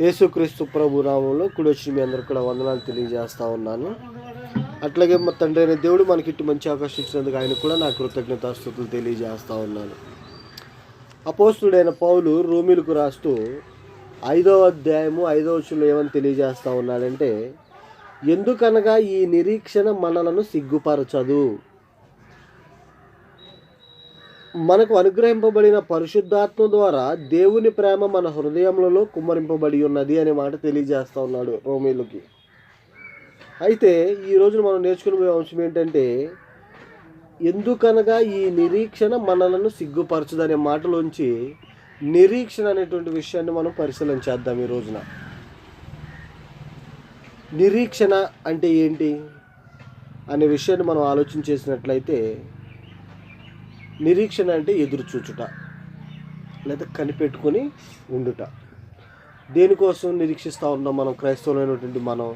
యేసుక్రీస్తు ప్రభు నామంలో కుడి వచ్చిన మీ అందరూ కూడా వందనాలు తెలియజేస్తూ ఉన్నాను. అట్లాగే మా తండ్రి అయిన దేవుడు మనకి ఇటు మంచి అవకాశం ఇచ్చినందుకు ఆయన కూడా నా కృతజ్ఞతాస్తుతులు తెలియజేస్తూ ఉన్నాను. అపోస్తుడైన పౌలు రోమీలకు రాస్తూ 5వ అధ్యాయము 5వ వచనంలో ఏమని తెలియజేస్తూ ఉన్నాడంటే, ఎందుకనగా ఈ నిరీక్షణ మనలను సిగ్గుపరచదు, మనకు అనుగ్రహింపబడిన పరిశుద్ధాత్మ ద్వారా దేవుని ప్రేమ మన హృదయములలో కుమ్మరింపబడి ఉన్నది అనే మాట తెలియజేస్తూ ఉన్నాడు రోమీలకి. అయితే ఈ రోజున మనం నేర్చుకునే అంశం ఏంటంటే, ఎందుకనగా ఈ నిరీక్షణ మనలను సిగ్గుపరచదనే మాటలోంచి నిరీక్షణ అనేటువంటి విషయాన్ని మనం పరిశీలన చేద్దాం. ఈ రోజున నిరీక్షణ అంటే ఏంటి అనే విషయాన్ని మనం ఆలోచన చేసినట్లయితే, నిరీక్షణ అంటే ఎదురు చూచుట లేదా కనిపెట్టుకొని ఉండుట. దేనికోసం నిరీక్షిస్తూ ఉన్నాం మనం క్రైస్తవులైనటువంటి మనం?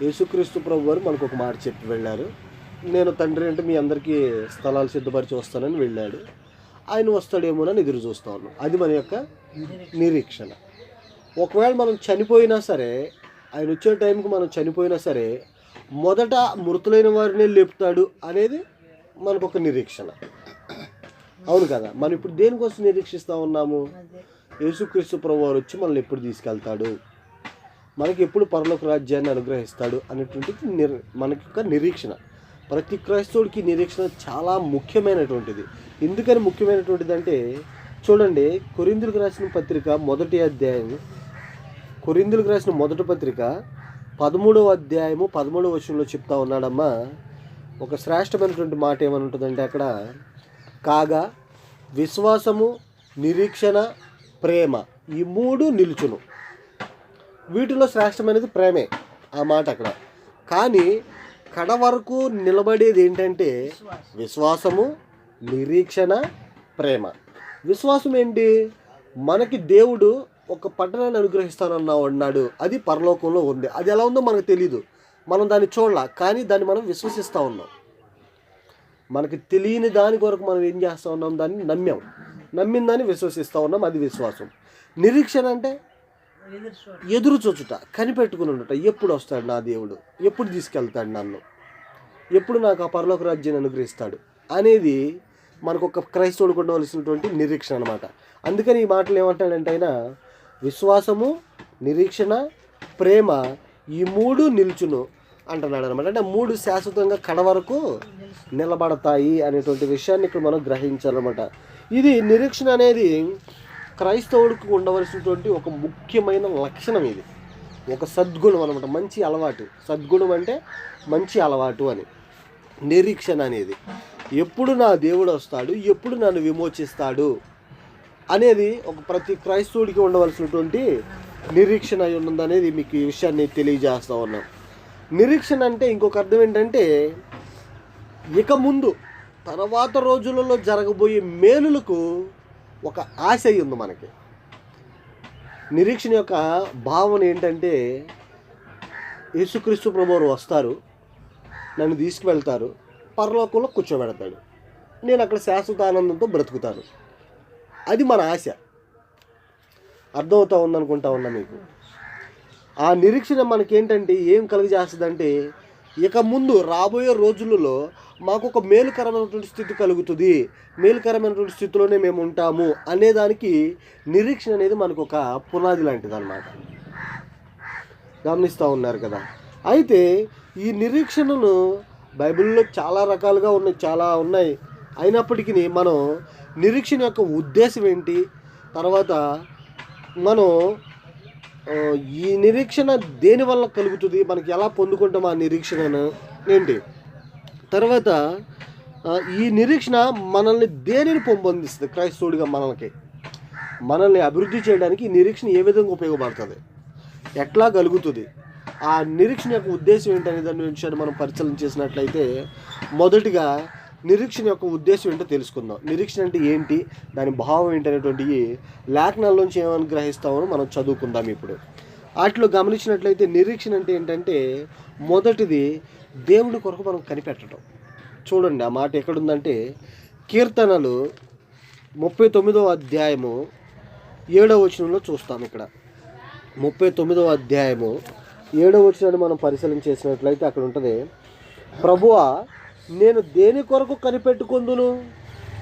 యేసుక్రీస్తు ప్రభు వారు మనకు ఒక మాట చెప్పి వెళ్ళారు, నేను తండ్రి అంటే మీ అందరికీ స్థలాలు సిద్ధపరిచి వస్తానని వెళ్ళాడు. ఆయన వస్తాడేమోనని ఎదురు చూస్తూ ఉన్నాం. అది మన యొక్క నిరీక్షణ. ఒకవేళ మనం చనిపోయినా సరే, ఆయన వచ్చే టైంకి మనం చనిపోయినా సరే, మొదట మృతులైన వారినే లేపుతాడు అనేది మనకు ఒక నిరీక్షణ. అవును కదా? మనం ఇప్పుడు దేనికోసం నిరీక్షిస్తూ ఉన్నాము? యేసుక్రీస్తు ప్రభు వారు వచ్చి మనల్ని ఎప్పుడు తీసుకెళ్తాడు, మనకి ఎప్పుడు పరలోక రాజ్యాన్ని అనుగ్రహిస్తాడు అనేటువంటిది మనకి ఒక నిరీక్షణ. ప్రతి క్రైస్తవుడికి నిరీక్షణ చాలా ముఖ్యమైనటువంటిది. ఎందుకని ముఖ్యమైనటువంటిది అంటే, చూడండి, కొరింథీయులకు రాసిన పత్రిక 1వ అధ్యాయం, కొరింథీయులకు రాసిన 1వ పత్రిక 13వ అధ్యాయము 13వ వచనంలో చెప్తా ఉన్నాడమ్మా. ఒక శ్రేష్టమైనటువంటి మాట ఏమని ఉంటుందంటే అక్కడ, కాగా విశ్వాసము, నిరీక్షణ, ప్రేమ ఈ 3 నిలుచును. వీటిలో శ్రేష్టమైనది ప్రేమే. ఆ మాట అక్కడ. కానీ కడ వరకు నిలబడేది ఏంటంటే విశ్వాసము, నిరీక్షణ, ప్రేమ. విశ్వాసం ఏంటి? మనకి దేవుడు ఒక పట్టణాన్ని అనుగ్రహిస్తానన్నాడు, అది పరలోకంలో ఉంది. అది ఎలా ఉందో మనకు తెలీదు, మనం దాన్ని చూడాల, కానీ దాన్ని మనం విశ్వసిస్తూ ఉన్నాం. మనకి తెలియని దాని కొరకు మనం ఏం చేస్తూ ఉన్నాం? దాన్ని నమ్మిన దాన్ని విశ్వసిస్తూ ఉన్నాం. అది విశ్వాసం. నిరీక్షణ అంటే ఎదురు చూచుట, కనిపెట్టుకుని ఉండట. ఎప్పుడు వస్తాడు నా దేవుడు, ఎప్పుడు తీసుకెళ్తాడు నన్ను, ఎప్పుడు నాకు ఆ పరలోక రాజ్యాన్ని అనుగ్రహిస్తాడు అనేది మనకు ఒక క్రైస్తవుడికి ఉండవలసినటువంటి నిరీక్షణ అనమాట. అందుకని ఈ మాటలు ఏమంటాడంటే ఆయన, విశ్వాసము, నిరీక్షణ, ప్రేమ ఈ 3 నిల్చును అంటున్నాడు అనమాట. అంటే 3 శాశ్వతంగా కడ వరకు నిలబడతాయి అనేటువంటి విషయాన్ని ఇక్కడ మనం గ్రహించాలన్నమాట. ఇది నిరీక్షణ అనేది క్రైస్తవుడికి ఉండవలసినటువంటి ఒక ముఖ్యమైన లక్షణం. ఇది ఒక సద్గుణం అనమాట, మంచి అలవాటు. సద్గుణం అంటే మంచి అలవాటు అని. నిరీక్షణ అనేది ఎప్పుడు నా దేవుడు వస్తాడు, ఎప్పుడు నన్ను విమోచిస్తాడు అనేది ఒక ప్రతి క్రైస్తవుడికి ఉండవలసినటువంటి నిరీక్షణ అయి ఉన్నదనేది మీకు ఈ విషయాన్ని తెలియజేస్తూ ఉన్నాం. నిరీక్షణ అంటే ఇంకొక అర్థం ఏంటంటే, ఇక ముందు తర్వాత రోజులలో జరగబోయే మేలులకు ఒక ఆశ ఉంది మనకి. నిరీక్షణ యొక్క భావన ఏంటంటే, యేసుక్రీస్తు ప్రభువారు వస్తారు, నన్ను తీసుకువెళ్తారు, పరలోకంలో కూర్చోబెడతాడు, నేను అక్కడ శాశ్వత ఆనందంతో బ్రతుకుతాను. అది మన ఆశ. అర్థమవుతా ఉందనుకుంటా ఉన్నా మీకు. ఆ నిరీక్షణ మనకేంటంటే ఏం కలుగజేస్తుందంటే, ఇక ముందు రాబోయే రోజులలో మాకు ఒక మేలుకరమైనటువంటి స్థితి కలుగుతుంది, మేలుకరమైనటువంటి స్థితిలోనే మేము ఉంటాము అనేదానికి నిరీక్షణ అనేది మనకు ఒక పునాది లాంటిది అన్నమాట. గమనిస్తూ ఉన్నారు కదా? అయితే ఈ నిరీక్షణను బైబిల్లో చాలా రకాలుగా ఉన్నాయి. అయినప్పటికీ మనం నిరీక్షణ యొక్క ఉద్దేశం ఏంటి, తర్వాత మనం ఈ నిరీక్షణ దేనివల్ల కలుగుతుంది, మనకి ఎలా పొందుకుంటాం ఆ నిరీక్షణను ఏంటి, తర్వాత ఈ నిరీక్షణ మనల్ని దేనిని పెంపొందిస్తుంది క్రైస్తవుడిగా మనల్ని అభివృద్ధి చేయడానికి ఈ నిరీక్షణ ఏ విధంగా ఉపయోగపడుతుంది, ఎట్లా కలుగుతుంది, ఆ నిరీక్షణ యొక్క ఉద్దేశం ఏంటనే దాని విషయాన్ని మనం పరిశీలన చేసినట్లయితే, మొదటిగా నిరీక్షణ యొక్క ఉద్దేశం ఏంటో తెలుసుకుందాం. నిరీక్షణ అంటే ఏంటి, దాని భావం ఏంటనేటువంటి లేఖనాల్లోంచి ఏమని గ్రహిస్తామో మనం చదువుకుందాం ఇప్పుడు. వాటిలో గమనించినట్లయితే నిరీక్షణ అంటే ఏంటంటే, మొదటిది దేవుడి కొరకు మనం కనిపెట్టడం. చూడండి ఆ మాట ఎక్కడుందంటే, కీర్తనలు 39వ అధ్యాయము 7వ వచనంలో చూస్తాం. ఇక్కడ 39వ అధ్యాయము 7వ వచనాన్ని మనం పరిశీలన చేసినట్లయితే అక్కడ ఉంటుంది, ప్రభువా నేను దేని కొరకు కనిపెట్టుకొందును.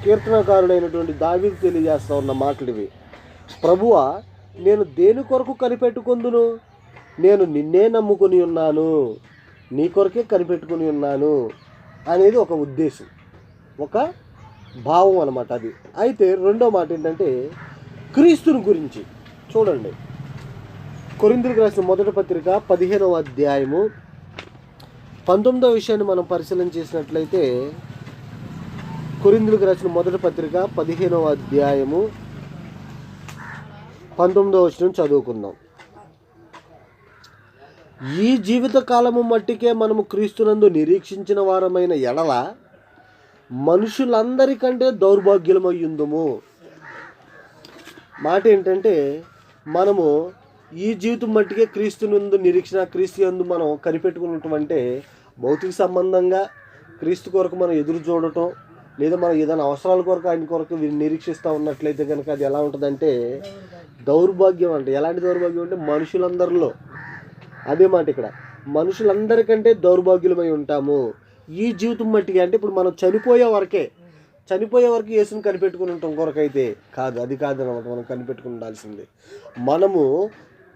కీర్తనకారుడైనటువంటి దావీదు తెలియజేస్తా ఉన్న మాటలు ఇవి. ప్రభువా నేను దేని కొరకు కనిపెట్టుకొందును, నేను నిన్నే నమ్ముకొని ఉన్నాను, నీ కొరకే కనిపెట్టుకుని ఉన్నాను అనేది ఒక ఉద్దేశం, ఒక భావం అన్నమాట అది. అయితే రెండో మాట ఏంటంటే క్రీస్తుని గురించి చూడండి. కొరింథీయులకు రాసిన మొదటి పత్రిక 15వ అధ్యాయము 19వ విషయాన్ని మనం పరిశీలన చేసినట్లయితే, కొరింథీయులకు రాసిన మొదటి పత్రిక 15వ అధ్యాయము 19వ వచనం చదువుకుందాం. ఈ జీవిత కాలము మట్టికే మనము క్రీస్తునందు నిరీక్షించిన వారమైన ఎడల మనుషులందరికంటే దౌర్భాగ్యులమయ్యుందుము. మాట ఏంటంటే మనము ఈ జీవితం మట్టికే క్రీస్తునందు నిరీక్షణ, క్రీస్తు యందు మనం కనిపెట్టుకున్నటువంటి భౌతిక సంబంధంగా క్రీస్తు కొరకు మనం ఎదురు చూడటం, లేదా మనం ఏదైనా అవసరాల కొరకు ఆయన కొరకు నిరీక్షిస్తూ ఉన్నట్లయితే కనుక అది ఎలా ఉంటుందంటే దౌర్భాగ్యం. అంటే ఎలాంటి దౌర్భాగ్యం అంటే మనుషులందరిలో, అదే మాట ఇక్కడ, మనుషులందరికంటే దౌర్భాగ్యులమై ఉంటాము ఈ జీవితం మట్టికి. అంటే ఇప్పుడు మనం చనిపోయే వరకు యేసుని కనిపెట్టుకుని ఉంటాం కొరకైతే కాదు, అది కాదన్నమాట. మనం కనిపెట్టుకుని ఉండాల్సింది మనము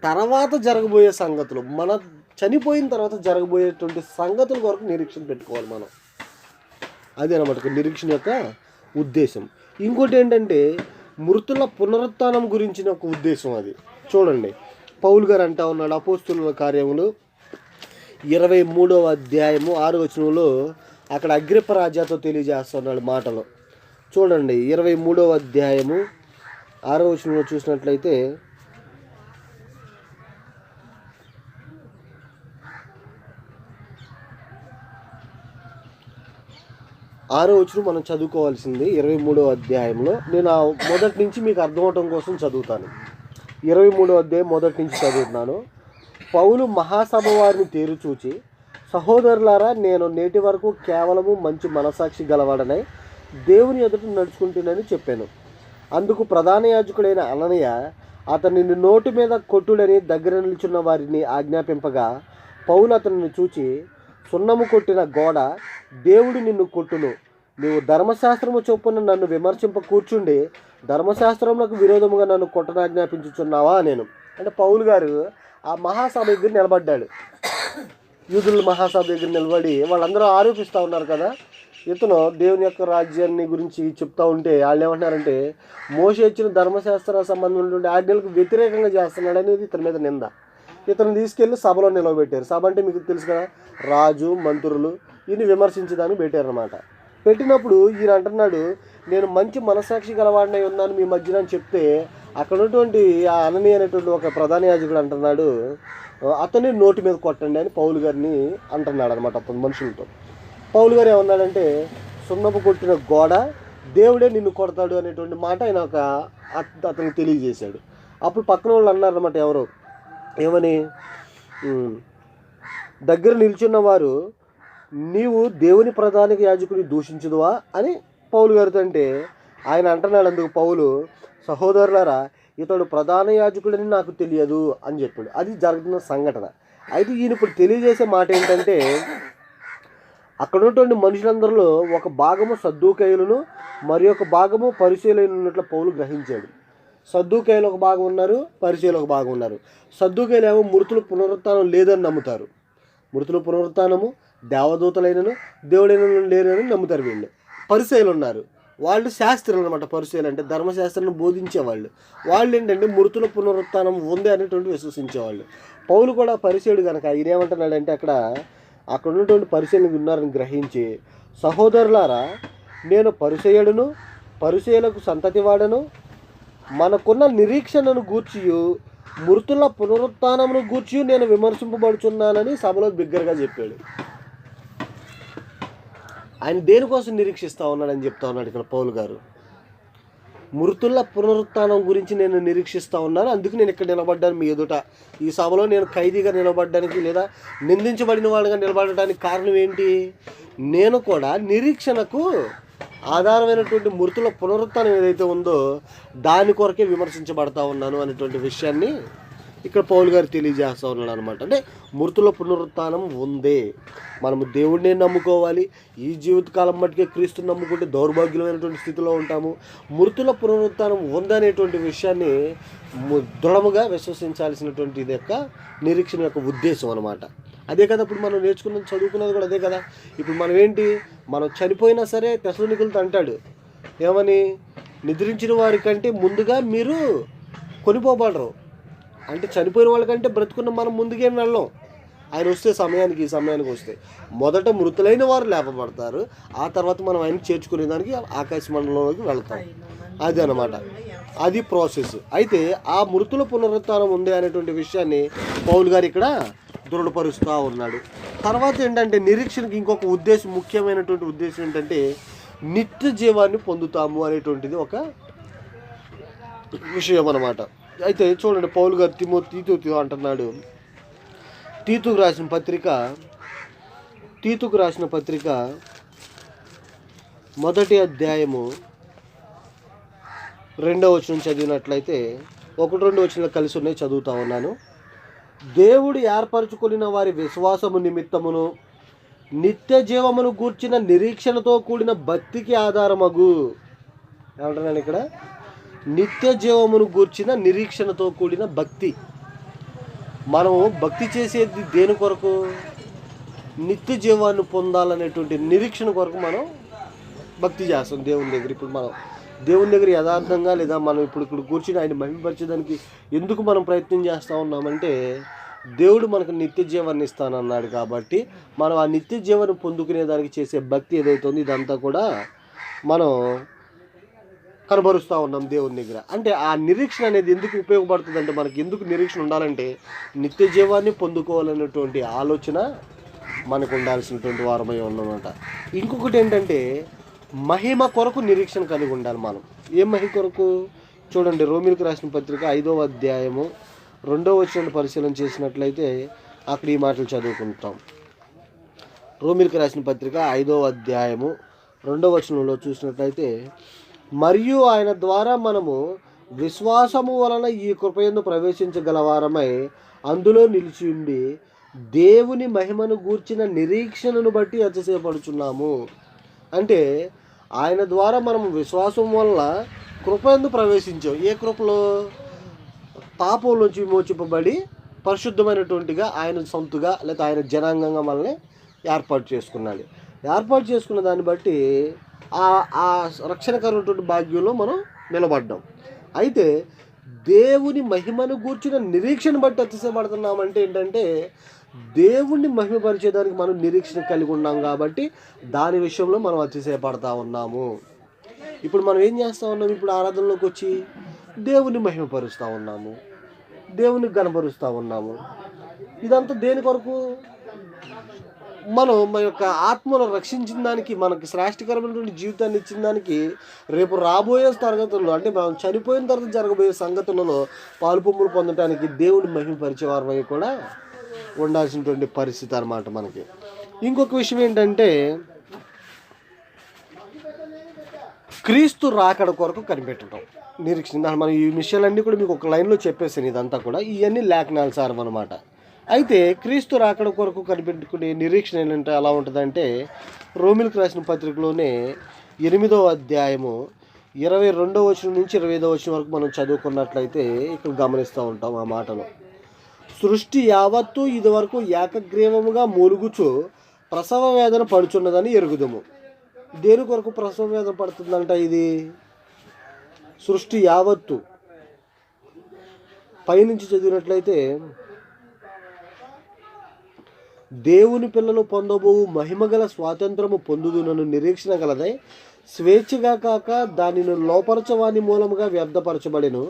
తర్వాత జరగబోయే సంగతులు, మన చనిపోయిన తర్వాత జరగబోయేటువంటి సంగతుల కొరకు నిరీక్షణ పెట్టుకోవాలి మనం. అదే అన్నమాట నిరీక్షణ యొక్క ఉద్దేశం. ఇంకోటి ఏంటంటే మృతుల పునరుత్థానం గురించిన ఒక ఉద్దేశం అది. చూడండి, పౌలు గారు అంటా ఉన్నాడు అపోస్తుల కార్యములు 23వ అధ్యాయము 6వ వచనంలో అక్కడ అగ్రిప్ప రాజాతో తెలియజేస్తున్నాడు మాటలు. చూడండి, 23వ అధ్యాయము 6వ వచనంలో చూసినట్లయితే, ఆరో వచనం మనం చదువుకోవాల్సింది 23వ అధ్యాయంలో. నేను మొదటి నుంచి మీకు అర్థం అవటం కోసం చదువుతాను. 23వ అధ్యాయం మొదటి నుంచి చదువుతున్నాను. పౌలు మహాసభ వారిని తేరుచూచి, సహోదరులారా, నేను నేటి వరకు కేవలము మంచి మనసాక్షి గలవాడనై దేవుని ఎదుట నడుచుకుంటున్నానని చెప్పాను. అందుకు ప్రధాన యాజకుడైన అననీయ అతనిని నోటి మీద కొట్టుడని దగ్గర నిల్చున్న వారిని ఆజ్ఞాపింపగా, పౌలు అతనిని చూచి, సున్నము కొట్టిన గోడ దేవుడు నిన్ను కొట్టును, నీవు ధర్మశాస్త్రము చొప్పున నన్ను విమర్శింప కూర్చుండి ధర్మశాస్త్రములకు విరోధముగా నన్ను కొట్టనాజ్ఞాపించుచున్నావా నేను. అంటే పౌలు గారు ఆ మహాసభ దగ్గర నిలబడ్డాడు. యూదుల మహాసభ దగ్గర నిలబడి వాళ్ళందరూ ఆరోపిస్తూ ఉన్నారు కదా, ఇతను దేవుని యొక్క రాజ్యాన్ని గురించి చెప్తూ ఉంటే వాళ్ళు ఏమంటున్నారంటే మోషే ఇచ్చిన ధర్మశాస్త్ర సంబంధం ఆజ్ఞలకు వ్యతిరేకంగా చేస్తున్నాడు అనేది ఇతని మీద నింద. ఇతను తీసుకెళ్ళి సభలో నిలవబెట్టారు. సభ అంటే మీకు తెలుసు కదా, రాజు, మంత్రులు ఈయన్ని విమర్శించడానికి పెట్టారన్నమాట. పెట్టినప్పుడు ఈయన అంటున్నాడు, నేను మంచి మనసాక్షి గలవాడినై ఉన్నాను మీ మధ్యన అని చెప్తే, అక్కడ ఉన్నటువంటి ఆ అననీయ అనేటువంటి ఒక ప్రధాన యాజకుడు అంటున్నాడు, అతన్ని నోటి మీద కొట్టండి అని పౌలు గారిని అంటున్నాడు అనమాట అతను మనుషులతో. పౌలు గారు ఏమన్నాడంటే, సున్నపు కొట్టిన గోడ దేవుడే నిన్ను కొడతాడు అనేటువంటి మాట ఆయన అతనికి తెలియజేశాడు. అప్పుడు పక్కన వాళ్ళు అన్నారన్నమాట, ఎవరు ఏమని, దగ్గర నిల్చున్న వారు, నీవు దేవుని ప్రధాన యాజకుడిని దూషించుదువా అని పౌలు గారితో అంటే, ఆయన అంటున్నాడు అందుకు పౌలు, సహోదరులారా, ఇతడు ప్రధాన యాజకుడని నాకు తెలియదు అని చెప్పాడు. అది జరుగుతున్న సంఘటన. అయితే ఈయన ఇప్పుడు తెలియజేసే మాట ఏంటంటే, అక్కడ ఉన్నటువంటి మనుషులందరిలో ఒక భాగము సద్దూకయ్యులను మరి ఒక భాగము పరిచయులైన ఉన్నట్లు పౌలు గ్రహించాడు. సద్దూకయ్యులు ఒక భాగం ఉన్నారు, పరిచయులు ఒక భాగం ఉన్నారు. సద్దూకయ్యులు ఏమో మృతుల పునరుత్థానం లేదని నమ్ముతారు. మృతుల పునరుత్థానము దేవదూతలైనను దేవుడైనను లేరని నమ్ముతారు. వీళ్ళు పరిచయులు ఉన్నారు, వాళ్ళు శాస్త్రులు అనమాట. పరిచయులు అంటే ధర్మశాస్త్రాన్ని బోధించేవాళ్ళు. వాళ్ళు ఏంటంటే మృతుల పునరుత్థానం ఉంది అనేటువంటి విశ్వసించేవాళ్ళు. పౌలు కూడా పరిచయుడు కనుక ఆయన ఏమంటున్నాడంటే, అక్కడ ఉన్నటువంటి పరిచయులు ఉన్నారని గ్రహించి, సహోదరులారా, నేను పరిచయుడును, పరిచయులకు సంతతివాడను, మనకున్న నిరీక్షణను గూర్చియు మృతుల పునరుత్థానమును గూర్చి నేను విమర్శింపబడుచున్నానని సభలో బిగ్గరగా చెప్పాడు. ఆయన దేనికోసం నిరీక్షిస్తూ ఉన్నాడని చెప్తా ఉన్నాడు ఇక్కడ పౌలు గారు. మృతుల పునరుత్థానం గురించి నేను నిరీక్షిస్తూ ఉన్నాను, అందుకు నేను ఇక్కడ నిలబడ్డాను మీ ఎదుట. ఈ సభలో నేను ఖైదీగా నిలబడడానికి లేదా నిందించబడిన వాళ్ళగా నిలబడడానికి కారణం ఏంటి? నేను కూడా నిరీక్షణకు ఆధారమైనటువంటి మృతుల పునరుత్థానం ఏదైతే ఉందో దాని కొరకే విమర్శించబడతా ఉన్నాను అనేటువంటి విషయాన్ని ఇక్కడ పౌలు గారు తెలియజేస్తూ ఉన్నాడు అనమాట. అంటే మృతుల పునరుత్థానం ఉందే, మనము దేవుడినే నమ్ముకోవాలి. ఈ జీవితకాలం మట్టుకే క్రీస్తుని నమ్ముకుంటే దౌర్భాగ్యమైనటువంటి స్థితిలో ఉంటాము. మృతుల పునరుత్థానం ఉందనేటువంటి విషయాన్ని దృఢముగా విశ్వసించాల్సినటువంటి ఇది యొక్క నిరీక్షణ యొక్క ఉద్దేశం అనమాట. అదే కదా ఇప్పుడు మనం నేర్చుకున్నది, చదువుకున్నది కూడా అదే కదా. ఇప్పుడు మనం ఏంటి, మనం చనిపోయినా సరే తెస్సలోనికీయులతో అంటాడు ఏమని, నిద్రించిన వారి కంటే ముందుగా మీరు కొనిపోబడరు. అంటే చనిపోయిన వాళ్ళకంటే బ్రతుకున్న మనం ముందుకేం వెళ్ళం. ఆయన వస్తే ఈ సమయానికి వస్తే మొదట మృతులైన వారు లేపబడతారు, ఆ తర్వాత మనం ఆయన చేర్చుకునే దానికి ఆకాశ మండలంలోకి వెళ్తాం. అది అనమాట, అది ప్రాసెస్. అయితే ఆ మృతుల పునరుత్థానం ఉంది అనేటువంటి విషయాన్ని పౌలు గారు ఇక్కడ దృఢపరుస్తూ ఉన్నాడు. తర్వాత ఏంటంటే నిరీక్షణకి ఇంకొక ఉద్దేశం, ముఖ్యమైనటువంటి ఉద్దేశం ఏంటంటే నిత్య జీవాన్ని పొందుతాము అనేటువంటిది ఒక విషయం అన్నమాట. అయితే చూడండి, పౌలు గారు తీతు అంటున్నాడు, తీతుకు రాసిన పత్రిక మొదటి అధ్యాయము 2వ వచనం చదివినట్లయితే 1-2 వచనాలు కలిసి ఉన్నాయి, చదువుతా ఉన్నాను. దేవుడు ఏర్పరచుకొనిన వారి విశ్వాసము నిమిత్తమును నిత్య జీవమును గూర్చిన నిరీక్షణతో కూడిన భక్తికి ఆధారమగు. ఏమంటున్నాను ఇక్కడ, నిత్య జీవమును గూర్చిన నిరీక్షణతో కూడిన భక్తి. మనము భక్తి చేసేది దేని కొరకు, నిత్య జీవాన్ని పొందాలనేటువంటి నిరీక్షణ కొరకు మనం భక్తి చేస్తాం దేవుని దగ్గర. ఇప్పుడు మనం దేవుని దగ్గర యథార్థంగా, లేదా మనం ఇప్పుడు కూర్చుని ఆయన మహిమపరిచేదానికి ఎందుకు మనం ప్రయత్నం చేస్తూ ఉన్నామంటే, దేవుడు మనకు నిత్య జీవాన్ని ఇస్తానన్నాడు కాబట్టి మనం ఆ నిత్య జీవాన్ని పొందుకునే దానికి చేసే భక్తి ఏదైతే ఉందో ఇదంతా కూడా మనం కనబరుస్తూ ఉన్నాం దేవుని దగ్గర. అంటే ఆ నిరీక్షణ అనేది ఎందుకు ఉపయోగపడుతుంది అంటే, మనకి ఎందుకు నిరీక్షణ ఉండాలంటే నిత్య జీవాన్ని పొందుకోవాలనేటువంటి ఆలోచన మనకు ఉండాల్సినటువంటి వారమై ఉన్నమాట. ఇంకొకటి ఏంటంటే మహిమ కొరకు నిరీక్షణ కలిగి ఉండాలి మనం. ఏ మహిమ కొరకు చూడండి, రోమీయులకు రాసిన పత్రిక 5వ అధ్యాయము 2వ వచనాన్ని పరిశీలన చేసినట్లయితే అక్కడ ఈ మాటలు చదువుకుంటాం. రోమీయులకు రాసిన పత్రిక 5వ అధ్యాయము 2వ వచనంలో చూసినట్లయితే, మరియు ఆయన ద్వారా మనము విశ్వాసము వలన ఈ కృపయందు ప్రవేశించగలవారమై అందులో నిలిచి ఉండి దేవుని మహిమను గూర్చిన నిరీక్షణను బట్టి అతిశయపడుచున్నాము. అంటే ఆయన ద్వారా మనము విశ్వాసం వల్ల కృపయందు ప్రవేశించాం. ఏ కృపలో, పాపం నుంచి విమోచింపబడి పరిశుద్ధమైనటువంటిగా ఆయన సొంతగా లేదా ఆయన జనాంగంగా మనల్ని ఏర్పాటు చేసుకున్నాడు. ఏర్పాటు చేసుకున్న దాన్ని బట్టి ఆ రక్షణకరమైనటువంటి భాగ్యంలో మనం నిలబడ్డాం. అయితే దేవుని మహిమను గూర్చిన నిరీక్షణ బట్టి అతిశయపడుతున్నామంటే ఏంటంటే, దేవుణ్ణి మహిమపరిచేదానికి మనం నిరీక్షణ కలిగి ఉన్నాం కాబట్టి దాని విషయంలో మనం అతిశయపడతా ఉన్నాము. ఇప్పుడు మనం ఏం చేస్తూ ఉన్నాము, ఇప్పుడు ఆరాధనలోకి వచ్చి దేవుని మహిమపరుస్తూ ఉన్నాము, దేవుని గణపరుస్తూ ఉన్నాము. ఇదంతా దేని కొరకు, మనం మన యొక్క ఆత్మను రక్షించిన దానికి, మనకి శ్రేష్టకరమైనటువంటి జీవితాన్ని ఇచ్చిన దానికి, రేపు రాబోయే తరగతుల్లో అంటే మనం చనిపోయిన తర్వాత జరగబోయే సంగతులలో పాలుపొమ్ములు పొందడానికి దేవుని మహిమపరిచే వారమై కూడా ఉండాల్సినటువంటి పరిస్థితి అన్నమాట మనకి. ఇంకొక విషయం ఏంటంటే క్రీస్తు రాకడ కొరకు కనిపెట్టడం నిరీక్షణ. మనం ఈ విషయాలన్నీ కూడా మీకు ఒక లైన్లో చెప్పేసాను. ఇదంతా కూడా ఇవన్నీ లేఖనాలు సారం అనమాట. అయితే క్రీస్తు రాకడ కొరకు కనిపెట్టుకునే నిరీక్షణ ఏంటంటే ఎలా ఉంటుందంటే, రోమీయులకు రాసిన పత్రికలోనే 8వ అధ్యాయము 22వ వచనం నుంచి 25వ వచనం వరకు మనం చదువుకున్నట్లయితే ఇక్కడ గమనిస్తూ ఉంటాం ఆ మాటలో. సృష్టి యావత్తు ఇది వరకు ఏకగ్రీవముగా మూలుగుచు ప్రసవ వేదన పడుచున్నదని ఎరుగుదము. దేని కొరకు ప్రసవ వేదన పడుతుందంట? ఇది సృష్టి యావత్తు. పైనుంచి చదివినట్లయితే, దేవుని పిల్లలు పొందబోవు మహిమగల స్వాతంత్రము పొందుదునను నిరీక్షణ గలదై స్వేచ్ఛగా కాక దానిని లోపరచవాని మూలముగా వ్యర్థపరచబడెను.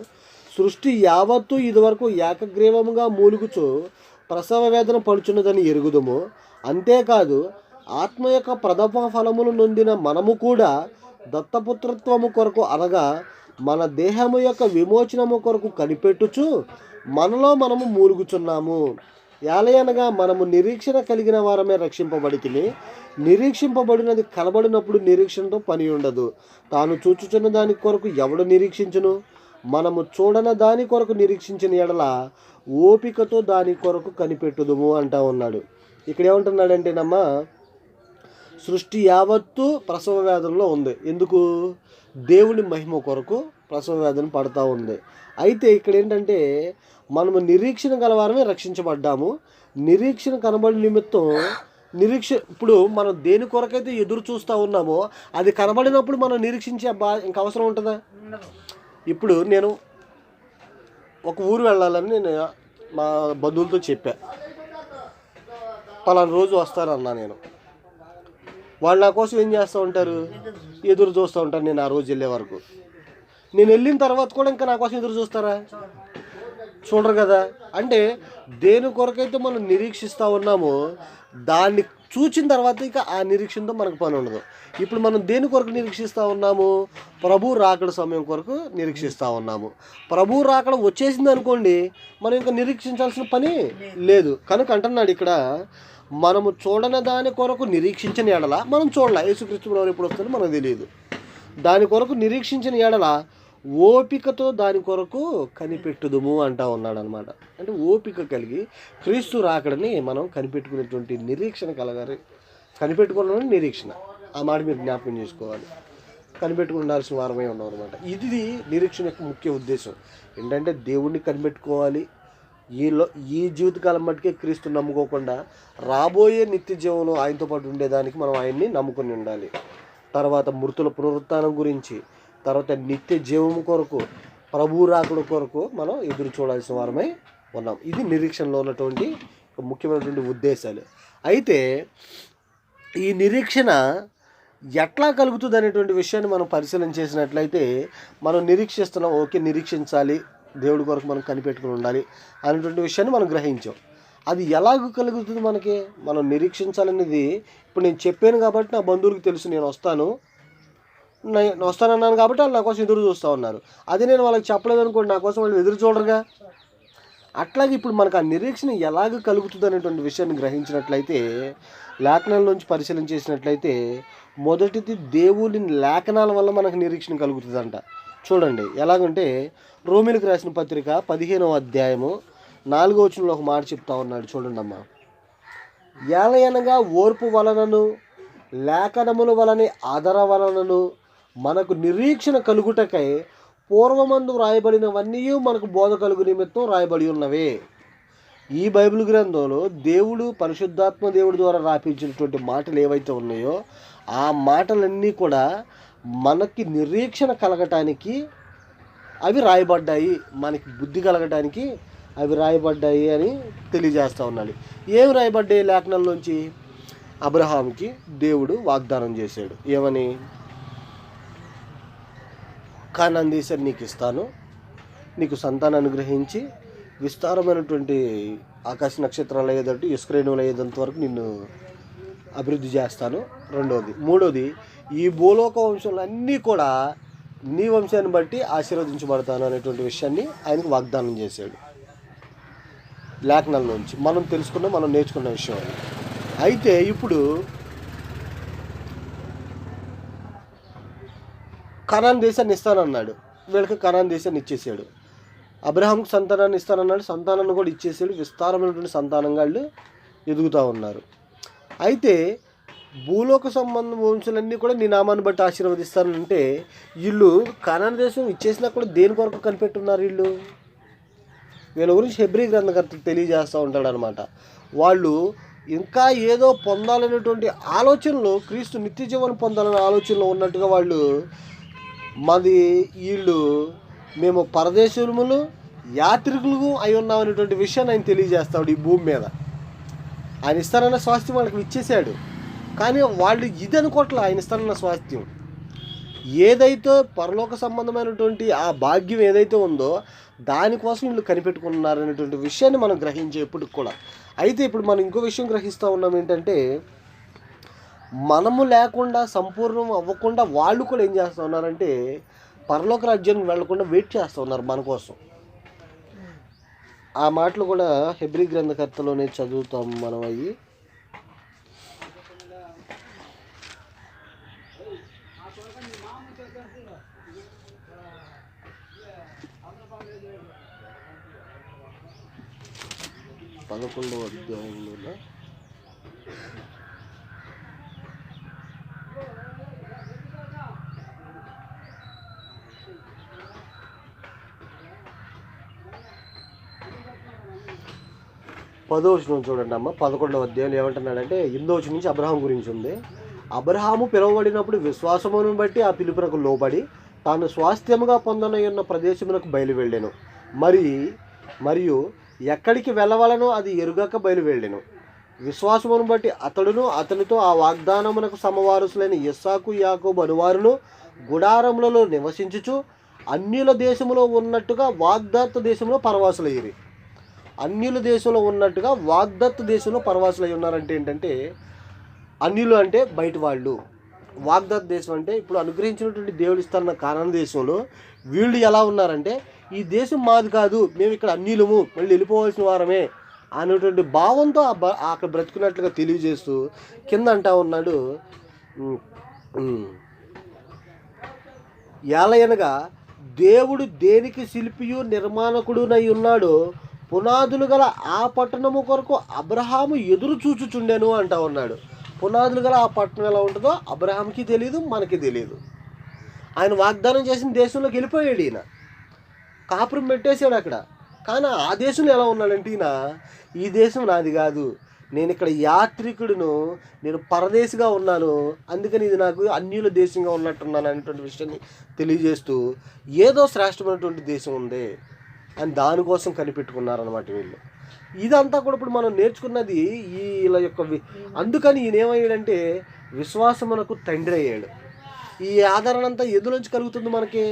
సృష్టి యావత్తు ఇదివరకు ఏకగ్రీవముగా మూలుగుచు ప్రసవ వేదన పడుచున్నదని ఎరుగుదము. అంతేకాదు ఆత్మ యొక్క ప్రథమ ఫలములు నొందిన మనము కూడా దత్తపుత్రత్వము కొరకు, అనగా మన దేహము యొక్క విమోచనము కొరకు కనిపెట్టుచు మనలో మనము మూలుగుచున్నాము. ఏలయనగా మనము నిరీక్షణ కలిగిన వారమే రక్షింపబడితిమి. నిరీక్షింపబడినది కనబడినప్పుడు నిరీక్షణతో పని ఉండదు. తాను చూచుచున్న దాని కొరకు ఎవడు నిరీక్షించును? మనము చూడని దాని కొరకు నిరీక్షించిన ఎడల ఓపికతో దాని కొరకు కనిపెట్టుదుము అంటా ఉన్నాడు. ఇక్కడ ఏమంటున్నాడంటేనమ్మా, సృష్టి యావత్తు ప్రసవ వేదనలో ఉంది. ఎందుకు? దేవుని మహిమ కొరకు ప్రసవ వేదన పడతా ఉంది. అయితే ఇక్కడ ఏంటంటే మనము నిరీక్షణ గలవారమే రక్షించబడ్డాము. నిరీక్షణ కనబడి నిమిత్తం ఇప్పుడు మనం దేని కొరకైతే ఎదురు చూస్తూ ఉన్నామో అది కనబడినప్పుడు మనం నిరీక్షించే ఇంక అవసరం ఉంటుందా? ఇప్పుడు నేను ఒక ఊరు వెళ్ళాలని నేను మా బంధువులతో చెప్పా, పలానా రోజు వస్తానన్నా. వాళ్ళు నా కోసం ఏం చేస్తూ ఉంటారు? ఎదురు చూస్తూ ఉంటారు నేను ఆ రోజు వెళ్ళే వరకు. నేను వెళ్ళిన తర్వాత కూడా ఇంకా నా కోసం ఎదురు చూస్తారా? చూడరు కదా. అంటే దేని కొరకైతే మనం నిరీక్షిస్తూ ఉన్నామో దాన్ని చూచిన తర్వాత ఇక ఆ నిరీక్షణతో మనకు పని ఉండదు. ఇప్పుడు మనం దేని కొరకు నిరీక్షిస్తూ ఉన్నాము? ప్రభు రాకడ సమయం కొరకు నిరీక్షిస్తూ ఉన్నాము. ప్రభు రాకడ వచ్చేసింది అనుకోండి, మనం ఇంకా నిరీక్షించాల్సిన పని లేదు. కనుక అంటున్నాడు ఇక్కడ, మనము చూడని దాని కొరకు నిరీక్షించిన ఎడల, మనం చూడాల యేసుక్రీస్తు ప్రభువు ఎప్పుడు వస్తుందో మనకు తెలియదు. దాని కొరకు నిరీక్షించిన ఎడల ఓపికతో దాని కొరకు కనిపెట్టుదుము అంటా ఉన్నాడు అనమాట. అంటే ఓపిక కలిగి క్రీస్తు రాకడని మనం కనిపెట్టుకునేటువంటి నిరీక్షణ కలగాలి. కనిపెట్టుకోవడం నిరీక్షణ, ఆ మాట మీరు జ్ఞాపకం చేసుకోవాలి. కనిపెట్టుకుండాల్సిన వారమే ఉన్నాం అనమాట. ఇది నిరీక్షణ యొక్క ముఖ్య ఉద్దేశం ఏంటంటే దేవుణ్ణి కనిపెట్టుకోవాలి. ఈ జీవితకాలం మట్టుకే క్రీస్తు నమ్ముకోకుండా రాబోయే నిత్య జీవంలో ఆయనతో పాటు ఉండేదానికి మనం ఆయన్ని నమ్ముకొని ఉండాలి. తర్వాత మృతుల పునరుత్థానం గురించి, తర్వాత నిత్య జీవము కొరకు, ప్రభు రాకడ కొరకు మనం ఎదురు చూడాల్సిన వారమై ఉన్నాం. ఇది నిరీక్షణలో ఉన్నటువంటి ముఖ్యమైనటువంటి ఉద్దేశాలు. అయితే ఈ నిరీక్షణ ఎట్లా కలుగుతుంది అనేటువంటి విషయాన్ని మనం పరిశీలన చేసినట్లయితే, మనం నిరీక్షిస్తున్నాం, ఓకే నిరీక్షించాలి, దేవుడి కొరకు మనం కనిపెట్టుకుని ఉండాలి అనేటువంటి విషయాన్ని మనం గ్రహించాం. అది ఎలాగ కలుగుతుంది మనకి? మనం నిరీక్షించాలనేది ఇప్పుడు నేను చెప్పాను కాబట్టి నా బంధువులకు తెలుసు నేను వస్తానన్నాను కాబట్టి వాళ్ళు నా కోసం ఎదురు చూస్తూ ఉన్నారు. అది నేను వాళ్ళకి చెప్పలేదు అనుకోండి, నా కోసం వాళ్ళు ఎదురు చూడరుగా. అట్లాగే ఇప్పుడు మనకు ఆ నిరీక్షణ ఎలాగ కలుగుతుంది అనేటువంటి విషయాన్ని గ్రహించినట్లయితే, లేఖనాల నుంచి పరిశీలన చేసినట్లయితే, మొదటిది దేవుని లేఖనాల వల్ల మనకు నిరీక్షణ కలుగుతుందంట. చూడండి ఎలాగంటే, రోమీలకు రాసిన పత్రిక 15వ అధ్యాయము 4వ వచనంలో ఒక మాట చెప్తా ఉన్నాడు. చూడండి అమ్మా, ఏలయనగా ఓర్పు వలనను లేఖనముల వలని ఆదర వలనను మనకు నిరీక్షణ కలుగుటకై పూర్వమందు రాయబడినవన్నీ మనకు బోధ కలుగు నిమిత్తం రాయబడి ఉన్నవే. ఈ బైబిల్ గ్రంథంలో దేవుడు పరిశుద్ధాత్మ దేవుడి ద్వారా రాపించినటువంటి మాటలు ఏవైతే ఉన్నాయో ఆ మాటలన్నీ కూడా మనకి నిరీక్షణ కలగటానికి అవి రాయబడ్డాయి, మనకి బుద్ధి కలగటానికి అవి రాయబడ్డాయి అని తెలియజేస్తూ ఉన్నాడు. ఏమి రాయబడ్డాయి లేఖనాల్లోంచి? అబ్రహాంకి దేవుడు వాగ్దానం చేశాడు. ఏమని? కానాను దేశాన్ని నీకు ఇస్తాను, నీకు సంతానం అనుగ్రహించి విస్తారమైనటువంటి ఆకాశ నక్షత్రాలు అయ్యేటట్టు ఇస్క్రేణువులు అయ్యేంత వరకు నిన్ను అభివృద్ధి చేస్తాను. రెండోది. మూడోది, ఈ భూలోక వంశంలో అన్నీ కూడా నీ వంశాన్ని బట్టి ఆశీర్వదించబడతాను అనేటువంటి విషయాన్ని ఆయనకు వాగ్దానం చేశాడు. లేఖనాల నుంచి మనం తెలుసుకున్న, మనం నేర్చుకున్న విషయం అది. అయితే ఇప్పుడు కనాను దేశాన్ని ఇస్తానన్నాడు, వీళ్ళకి కనాను దేశాన్ని ఇచ్చేసాడు. అబ్రహాంకు సంతానాన్ని ఇస్తానన్నాడు, సంతానాన్ని కూడా ఇచ్చేసాడు. విస్తారమైనటువంటి సంతానంగా వాళ్ళు ఎదుగుతూ ఉన్నారు. అయితే భూలోక సంబంధం వంశులన్నీ కూడా నీ నామాన్ని బట్టి ఆశీర్వదిస్తానంటే, వీళ్ళు కనాను దేశం ఇచ్చేసినా కూడా దేని కొరకు కనిపెట్టున్నారు? వీళ్ళ గురించి హెబ్రీ గ్రంథకర్త తెలియజేస్తూ ఉంటాడు అనమాట. వాళ్ళు ఇంకా ఏదో పొందాలనేటువంటి ఆలోచనలో, క్రీస్తు నిత్య జీవనం పొందాలనే ఆలోచనలో ఉన్నట్టుగా వాళ్ళు వీళ్ళు మేము పరదేశములు యాత్రికులు అయి ఉన్నామనేటువంటి విషయాన్ని ఆయన తెలియజేస్తాడు. ఈ భూమి మీద ఆయన ఇస్తానన్న స్వాస్థ్యం వాళ్ళకి ఇచ్చేసాడు. కానీ వాళ్ళు ఇది అనుకోవట్లే, ఆయన ఇస్తానన్న స్వాస్థ్యం ఏదైతే పరలోక సంబంధమైనటువంటి ఆ భాగ్యం ఏదైతే ఉందో దానికోసం వీళ్ళు కనిపెట్టుకున్నారనేటువంటి విషయాన్ని మనం గ్రహించే ఎప్పటికి కూడా. అయితే ఇప్పుడు మనం ఇంకో విషయం గ్రహిస్తూ ఉన్నాం ఏంటంటే, మనము లేకుండా సంపూర్ణం అవ్వకుండా వాళ్ళు కూడా ఏం చేస్తూ ఉన్నారంటే పరలోక రాజ్యానికి వెళ్లకుండా వెయిట్ చేస్తూ ఉన్నారు మన కోసం. ఆ మాటలు కూడా హెబ్రీ గ్రంథకర్తలోనే చదువుతాం మనం. అవి 11వ అధ్యాయంలో 10వ వచనం చూడండి అమ్మ. 11వ అధ్యాయం ఏమంటున్నాడంటే 8వ వచనం నుంచి అబ్రహాం గురించి ఉంది. అబ్రహాము పిలువబడినప్పుడు విశ్వాసమును బట్టి ఆ పిలుపునకు లోబడి తాను స్వాస్థ్యముగా పొందనయున్న ప్రదేశమునకు బయలువెళ్ళెను. మరియు ఎక్కడికి వెళ్ళవలనో అది ఎరుగక బయలువెళ్ళెను. విశ్వాసమును బట్టి అతడును అతనితో ఆ వాగ్దానమునకు సమవారసులైన ఇస్సాకు యాకోబు అనువారును గుడారములలో నివసించుచు అన్యుల దేశములో ఉన్నట్టుగా వాగ్దత్త దేశంలో పరవాసులయ్యారు. అన్యుల దేశంలో ఉన్నట్టుగా వాగ్దత్త దేశంలో పరవాసులై ఉన్నారంటే ఏంటంటే, అన్యులు అంటే బయట వాళ్ళు, వాగ్దత్త దేశం అంటే ఇప్పుడు అనుగ్రహించినటువంటి దేవుడు ఇస్తున్న కానాను దేశంలో వీళ్ళు ఎలా ఉన్నారంటే, ఈ దేశం మాది కాదు, మేము ఇక్కడ అన్యులము, మళ్ళీ వెళ్ళిపోవాల్సిన వారమే అనేటువంటి భావంతో అక్కడ బ్రతుకున్నట్లుగా తెలియజేస్తూ కింద అంటా ఉన్నాడు, ఏలయనగా దేవుడు దేనికి శిల్పియు నిర్మాణకుడునై ఉన్నాడు, పునాదులు గల ఆ పట్టణము కొరకు అబ్రహాము ఎదురు చూచుచుండెను అంటా ఉన్నాడు. పునాదులు గల ఆ పట్టణం ఎలా ఉంటుందో అబ్రహాంకి తెలియదు, మనకి తెలియదు. ఆయన వాగ్దానం చేసిన దేశంలోకి వెళ్ళిపోయాడు. ఈయన కాపురం పెట్టేశాడు అక్కడ. కానీ ఆ దేశంలో ఎలా ఉన్నాడంటే, ఈయన ఈ దేశం నాది కాదు, నేను ఇక్కడ యాత్రికుడును, నేను పరదేశిగా ఉన్నాను, అందుకని ఇది నాకు అన్యుల దేశంగా ఉన్నట్టున్నాను అనేటువంటి విషయాన్ని తెలియజేస్తూ ఏదో శ్రేష్టమైనటువంటి దేశం ఉంది అని దానికోసం కనిపెట్టుకున్నారనమాట వీళ్ళు. ఇదంతా కూడా ఇప్పుడు మనం నేర్చుకున్నది వీళ్ళ యొక్క అందుకని ఈయన ఏమయ్యాడంటే విశ్వాసమునకు తండ్రి అయ్యాడు. ఈ ఆదరణ అంతా ఎదురుంచి కలుగుతుంది మనకి.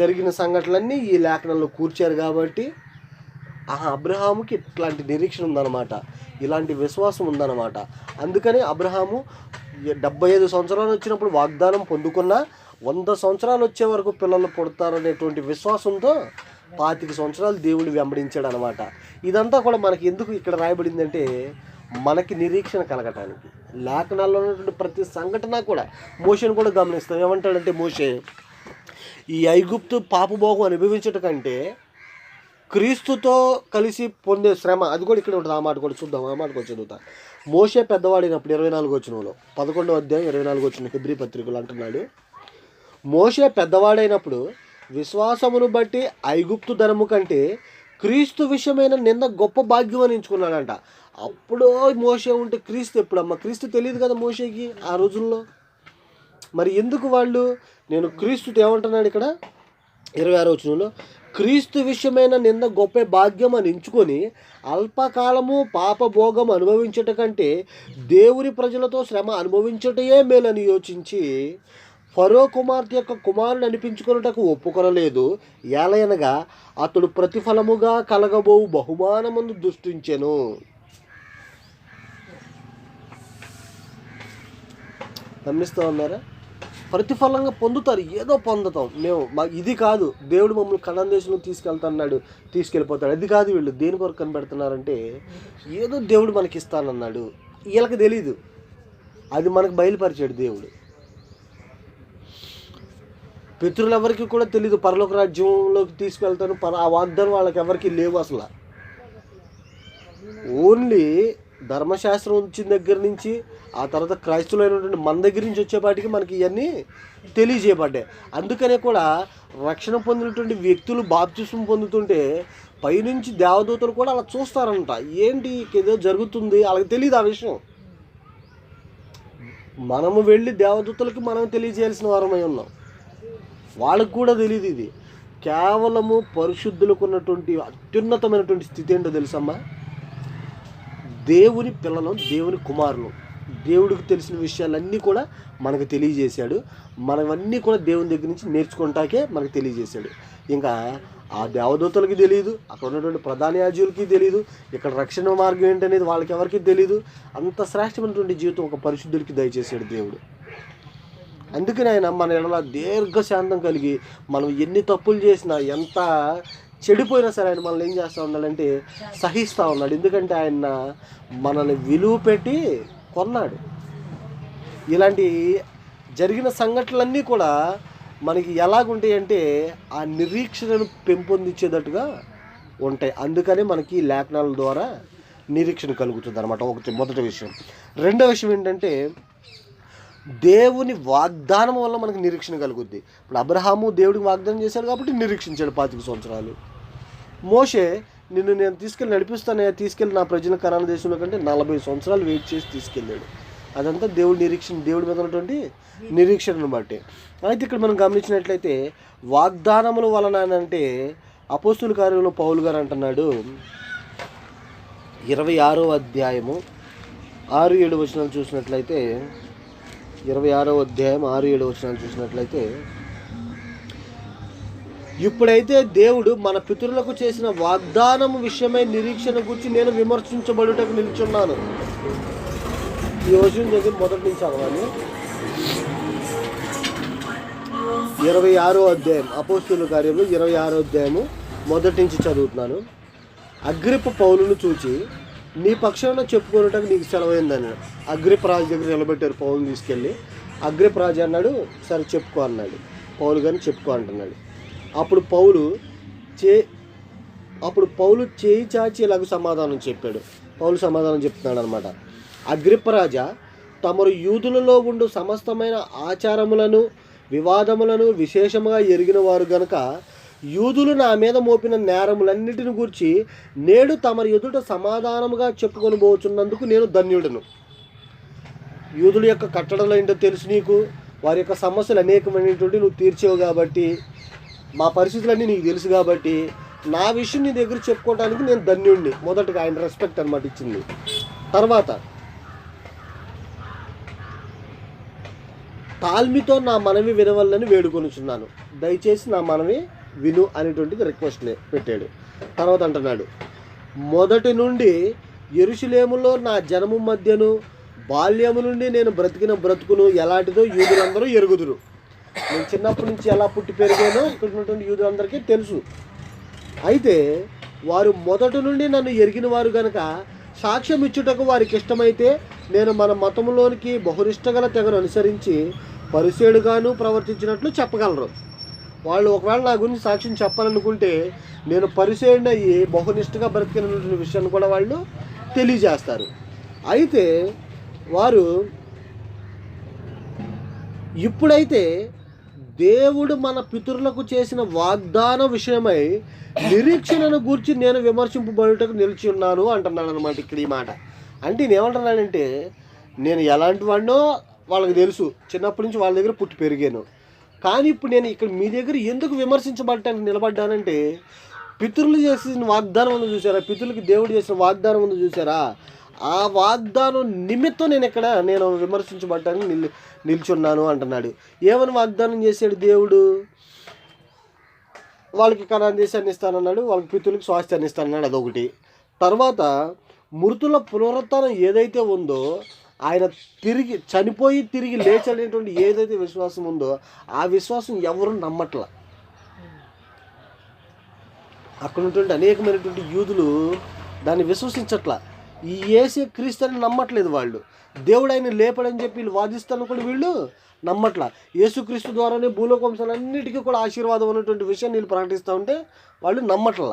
జరిగిన సంఘటనలన్నీ ఈ లేఖనంలో కూర్చారు కాబట్టి అబ్రహాముకి ఇట్లాంటి నిరీక్షణ ఉందన్నమాట, ఇలాంటి విశ్వాసం ఉందన్నమాట. అందుకని అబ్రహాము 75 సంవత్సరాలు వచ్చినప్పుడు వాగ్దానం పొందుకున్న 100 సంవత్సరాలు వచ్చే వరకు పిల్లలు పుడతారనేటువంటి విశ్వాసంతో 25 సంవత్సరాలు దేవుడు వెంబడించాడు అనమాట. ఇదంతా కూడా మనకి ఎందుకు ఇక్కడ రాయబడిందంటే, మనకి నిరీక్షణ కలగటానికి. లేఖనాల్లో ఉన్నటువంటి ప్రతి సంఘటన కూడా మోషేను కూడా గమనిస్తాం. ఏమంటాడంటే మోషే, ఈ ఐగుప్తు పాపభోగం అనుభవించటం కంటే క్రీస్తుతో కలిసి పొందే శ్రమ, అది కూడా ఇక్కడ ఉంటుంది. ఆ మాట కూడా చూద్దాం, ఆ మాట కూడా చదువుతా. మోషే పెద్దవాడినప్పుడు 24వ వచనంలో 11వ అధ్యాయం 24వ వచనం హెబ్రీ పత్రికలు అంటున్నాడు, మోషే పెద్దవాడైనప్పుడు విశ్వాసమును బట్టి ఐగుప్తు ధనము కంటే క్రీస్తు విషయమైన నింద గొప్ప భాగ్యం అని ఎంచుకున్నాడంట. అప్పుడు మోషే ఉంటే క్రీస్తు ఎప్పుడమ్మా? క్రీస్తు తెలియదు కదా మోషేకి ఆ రోజుల్లో. మరి ఎందుకు వాళ్ళు, నేను క్రీస్తుతో ఏమంటున్నాడు ఇక్కడ 26వ వచనంలో, క్రీస్తు విషయమైన నింద గొప్ప భాగ్యం అని ఎంచుకొని అల్పకాలము పాపభోగం అనుభవించట కంటే దేవుని ప్రజలతో శ్రమ అనుభవించటయే మేలని యోచించి ఫరో కుమార్తె యొక్క కుమారుని అనిపించుకున్నటకు ఒప్పుకొనలేదు. ఏలయనగా అతడు ప్రతిఫలముగా కలగబోవు బహుమానమును దృష్టించెను. గమనిస్తూ ఉన్నారా? ప్రతిఫలంగా పొందుతారు, ఏదో పొందుతాం మేము. ఇది కాదు దేవుడు మమ్మల్ని కనాను దేశంలో తీసుకెళ్ళిపోతాడు, అది కాదు. వీళ్ళు దేని కొరకు కనిపెడుతున్నారంటే, ఏదో దేవుడు మనకి ఇస్తానన్నాడు, వీళ్ళకి తెలీదు, అది మనకు బయలుపరిచాడు దేవుడు. పితృలు ఎవరికి కూడా తెలీదు పరలోక రాజ్యంలోకి తీసుకెళ్తాను, ఆ వాగ్దానం వాళ్ళకి ఎవరికి లేవు అసలు. ఓన్లీ ధర్మశాస్త్రం వచ్చిన దగ్గర నుంచి ఆ తర్వాత క్రైస్తవులైనటువంటి మన దగ్గర నుంచి వచ్చేపాటికి మనకి ఇవన్నీ తెలియజేయబడ్డాయి. అందుకనే కూడా రక్షణ పొందినటువంటి వ్యక్తులు బాప్తిస్మం పొందుతుంటే పైనుంచి దేవదూతలు కూడా అలా చూస్తారంట, ఏంటి ఏదో జరుగుతుంది, వాళ్ళకి తెలియదు ఆ విషయం. మనము వెళ్ళి దేవదూతలకి మనం తెలియజేయాల్సిన వారమై ఉన్నాం, వాళ్ళకు కూడా తెలియదు. ఇది కేవలము పరిశుద్ధులకు ఉన్నటువంటి అత్యున్నతమైనటువంటి స్థితి ఏంటో తెలుసమ్మా? దేవుని పిల్లలు, దేవుని కుమారులు. దేవుడికి తెలిసిన విషయాలన్నీ కూడా మనకు తెలియజేశాడు. మనవన్నీ కూడా దేవుని దగ్గర నుంచి నేర్చుకుంటాకే మనకు తెలియజేశాడు. ఇంకా ఆ దేవదూతలకి తెలియదు, అక్కడ ఉన్నటువంటి ప్రధాన యాజకులకి తెలియదు, ఇక్కడ రక్షణ మార్గం ఏంటనేది వాళ్ళకి ఎవరికి తెలియదు. అంత శ్రేష్టమైనటువంటి జీవితం ఒక పరిశుద్ధుడికి దయచేశాడు దేవుడు. అందుకని ఆయన మన ఎడల దీర్ఘశాంతం కలిగి, మనం ఎన్ని తప్పులు చేసినా, ఎంత చెడిపోయినా సరే ఆయన మనల్ని ఏం చేస్తూ ఉన్నాడంటే సహిస్తూ ఉన్నాడు. ఎందుకంటే ఆయన మనల్ని విలువ పెట్టి కొన్నాడు. ఇలాంటి జరిగిన సంఘటనలన్నీ కూడా మనకి ఎలాగుంటాయి అంటే ఆ నిరీక్షణను పెంపొందించేటట్టుగా ఉంటాయి. అందుకనే మనకి లేఖనాల ద్వారా నిరీక్షణ కలుగుతుంది అనమాట. మొదటి విషయం. రెండో విషయం ఏంటంటే దేవుని వాగ్దానం వల్ల మనకు నిరీక్షణ కలుగుద్ది. ఇప్పుడు అబ్రహాము దేవుడికి వాగ్దానం చేశాడు కాబట్టి నిరీక్షించాడు 25 సంవత్సరాలు. మోషే నిన్ను నేను తీసుకెళ్ళి నా ప్రజల కనాను దేశంలో కంటే 40 సంవత్సరాలు వెయిట్ చేసి తీసుకెళ్ళాడు. అదంతా దేవుడి మీద ఉన్నటువంటి నిరీక్షణను బట్టి. అయితే ఇక్కడ మనం గమనించినట్లయితే వాగ్దానముల వలన అంటే అపోస్తుల కార్యంలో పౌలు గారు అంటున్నాడు 26వ అధ్యాయము 6-7 వచనాలు చూసినట్లయితే 26వ అధ్యాయం 6-7 వచనాలు చూసినట్లయితే ఇప్పుడైతే దేవుడు మన పితరులకు చేసిన వాగ్దానం విషయమై నిరీక్షణ గురించి నేను విమర్శించబడుటకు నిల్చున్నాను. ఈ వచనం దగ్గర మొదటి నుంచి చదవాలి. 26వ అధ్యాయం అపోస్తుల కార్యంలో 26వ అధ్యాయము మొదటి నుంచి చదువుతున్నాను. అగ్రిప్ప పౌలును చూచి నీ పక్షంలో చెప్పుకోవటానికి నీకు సెలవైందని అగ్రిప్ప రాజు దగ్గర నిలబెట్టారు. పౌలుని తీసుకెళ్ళి అగ్రిప్ప రాజు అన్నాడు, సరే చెప్పుకో అన్నాడు. పౌలు గారిని చెప్పుకో అంటున్నాడు. అప్పుడు పౌలు చేయి చాచి ఇలాగ సమాధానం చెప్పాడు. పౌలు సమాధానం చెప్తున్నాడు అనమాట. అగ్రిప్ప రాజా, తమరు యూదులలో ఉండు సమస్తమైన ఆచారములను వివాదములను విశేషముగా ఎరిగిన వారు గనుక యూదులు నా మీద మోపిన నేరములన్నిటిని గూర్చి నేడు తమరి ఎదుట సమాధానముగా చెప్పుకొని పోచున్నందుకు నేను ధన్యుడను. యూదుల యొక్క కట్టడలు ఏంటో తెలుసు నీకు, వారి యొక్క సమస్యలు అనేకమైనటువంటి నువ్వు తీర్చేవు కాబట్టి, మా పరిస్థితులన్నీ నీకు తెలుసు కాబట్టి నా విషయం నీ దగ్గర చెప్పుకోవడానికి నేను ధన్యుడిని. మొదటగా ఆయన రెస్పెక్ట్ అనమాట ఇచ్చింది. తర్వాత తాల్మితో నా మనవి వినవల్లని వేడుకొనుచున్నాను, దయచేసి నా మనవి విను అనేటువంటిది రిక్వెస్ట్ పెట్టాడు. తర్వాత అంటున్నాడు, మొదటి నుండి యెరూషలేములో నా జనము మధ్యను బాల్యము నుండి నేను బ్రతికిన బ్రతుకును ఎలాంటిదో యూదులందరూ ఎరుగుదురు. నేను చిన్నప్పటి నుంచి ఎలా పుట్టి పెరిగానో ఇక్కడ ఉన్నటువంటి యూదులందరికీ తెలుసు. అయితే వారు మొదటి నుండి నన్ను ఎరిగిన వారు కనుక సాక్ష్యం ఇచ్చుటకు వారికి ఇష్టమైతే నేను మన మతంలోనికి బహునిష్టగల తెగను అనుసరించి పరిసేడుగాను ప్రవర్తించినట్లు చెప్పగలరు. వాళ్ళు ఒకవేళ నా గురించి సాక్ష్యం చెప్పాలనుకుంటే నేను పరిసేయుడిని అయ్యి బహునిష్టగా బ్రతికిన విషయాన్ని కూడా వాళ్ళు తెలియజేస్తారు. అయితే వారు ఇప్పుడైతే దేవుడు మన పితరులకు చేసిన వాగ్దాన విషయమై నిరీక్షణను గూర్చి నేను విమర్శింపబడుటకు నిలిచి ఉన్నాను అంటున్నాడు అనమాట. ఇక్కడ ఈ మాట అంటే నేను ఏమంటున్నానంటే, నేను ఎలాంటి వాడినో వాళ్ళకి తెలుసు, చిన్నప్పటి నుంచి వాళ్ళ దగ్గర పుట్టి పెరిగాను. కానీ ఇప్పుడు నేను ఇక్కడ మీ దగ్గర ఎందుకు విమర్శించబడటానికి నిలబడ్డానంటే, పితరులు చేసిన వాగ్దానం ఉందో చూసారా, పితరులకి దేవుడు చేసిన వాగ్దానం ఉందో చూసారా, ఆ వాగ్దానం నిమిత్తం నేను విమర్శించబడటానికి నిల్చున్నాను అంటున్నాడు. ఏమని వాగ్దానం చేశాడు దేవుడు? వాళ్ళకి కనాను దేశాన్ని ఇస్తానన్నాడు, వాళ్ళకి పితరులకు స్వాస్థ్యాన్ని ఇస్తానన్నాడు, అదొకటి. తర్వాత మృతుల పునరుత్థానం ఏదైతే ఉందో, ఆయన చనిపోయి తిరిగి లేచనేటువంటి ఏదైతే విశ్వాసం ఉందో ఆ విశ్వాసం ఎవరు నమ్మట్ల. అక్కడ ఉన్నటువంటి అనేకమైనటువంటి యూదులు దాన్ని విశ్వసించట్ల. ఈ యేసు క్రీస్తుని నమ్మట్లేదు వాళ్ళు. దేవుడు ఆయన లేపడని చెప్పి వీళ్ళు వాదిస్తాను కూడా వీళ్ళు నమ్మట్ల. యేసుక్రీస్తు ద్వారానే భూలోక వంశాలన్నిటికీ కూడా ఆశీర్వాదం ఉన్నటువంటి విషయాన్ని వీళ్ళు ప్రకటిస్తూ ఉంటే వాళ్ళు నమ్మట్ల.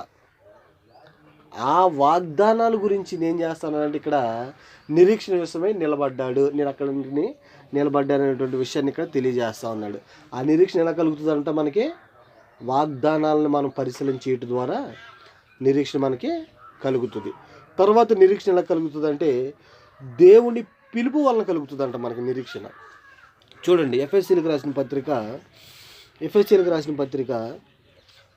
ఆ వాగ్దానాల గురించి నేను చేస్తానంటే ఇక్కడ నిరీక్షణ విషయమై నేను అక్కడ నిలబడ్డాను అనేటువంటి విషయాన్ని ఇక్కడ తెలియజేస్తూ ఉన్నాడు. ఆ నిరీక్షణ ఎలా కలుగుతుందంటే మనకి వాగ్దానాలను మనం పరిశీలన చేయటం ద్వారా నిరీక్షణ మనకి కలుగుతుంది. తర్వాత నిరీక్షణ ఎలా కలుగుతుందంటే దేవుని పిలుపు వలన కలుగుతుందంట మనకి నిరీక్షణ. చూడండి, ఎఫెసీలకు రాసిన పత్రిక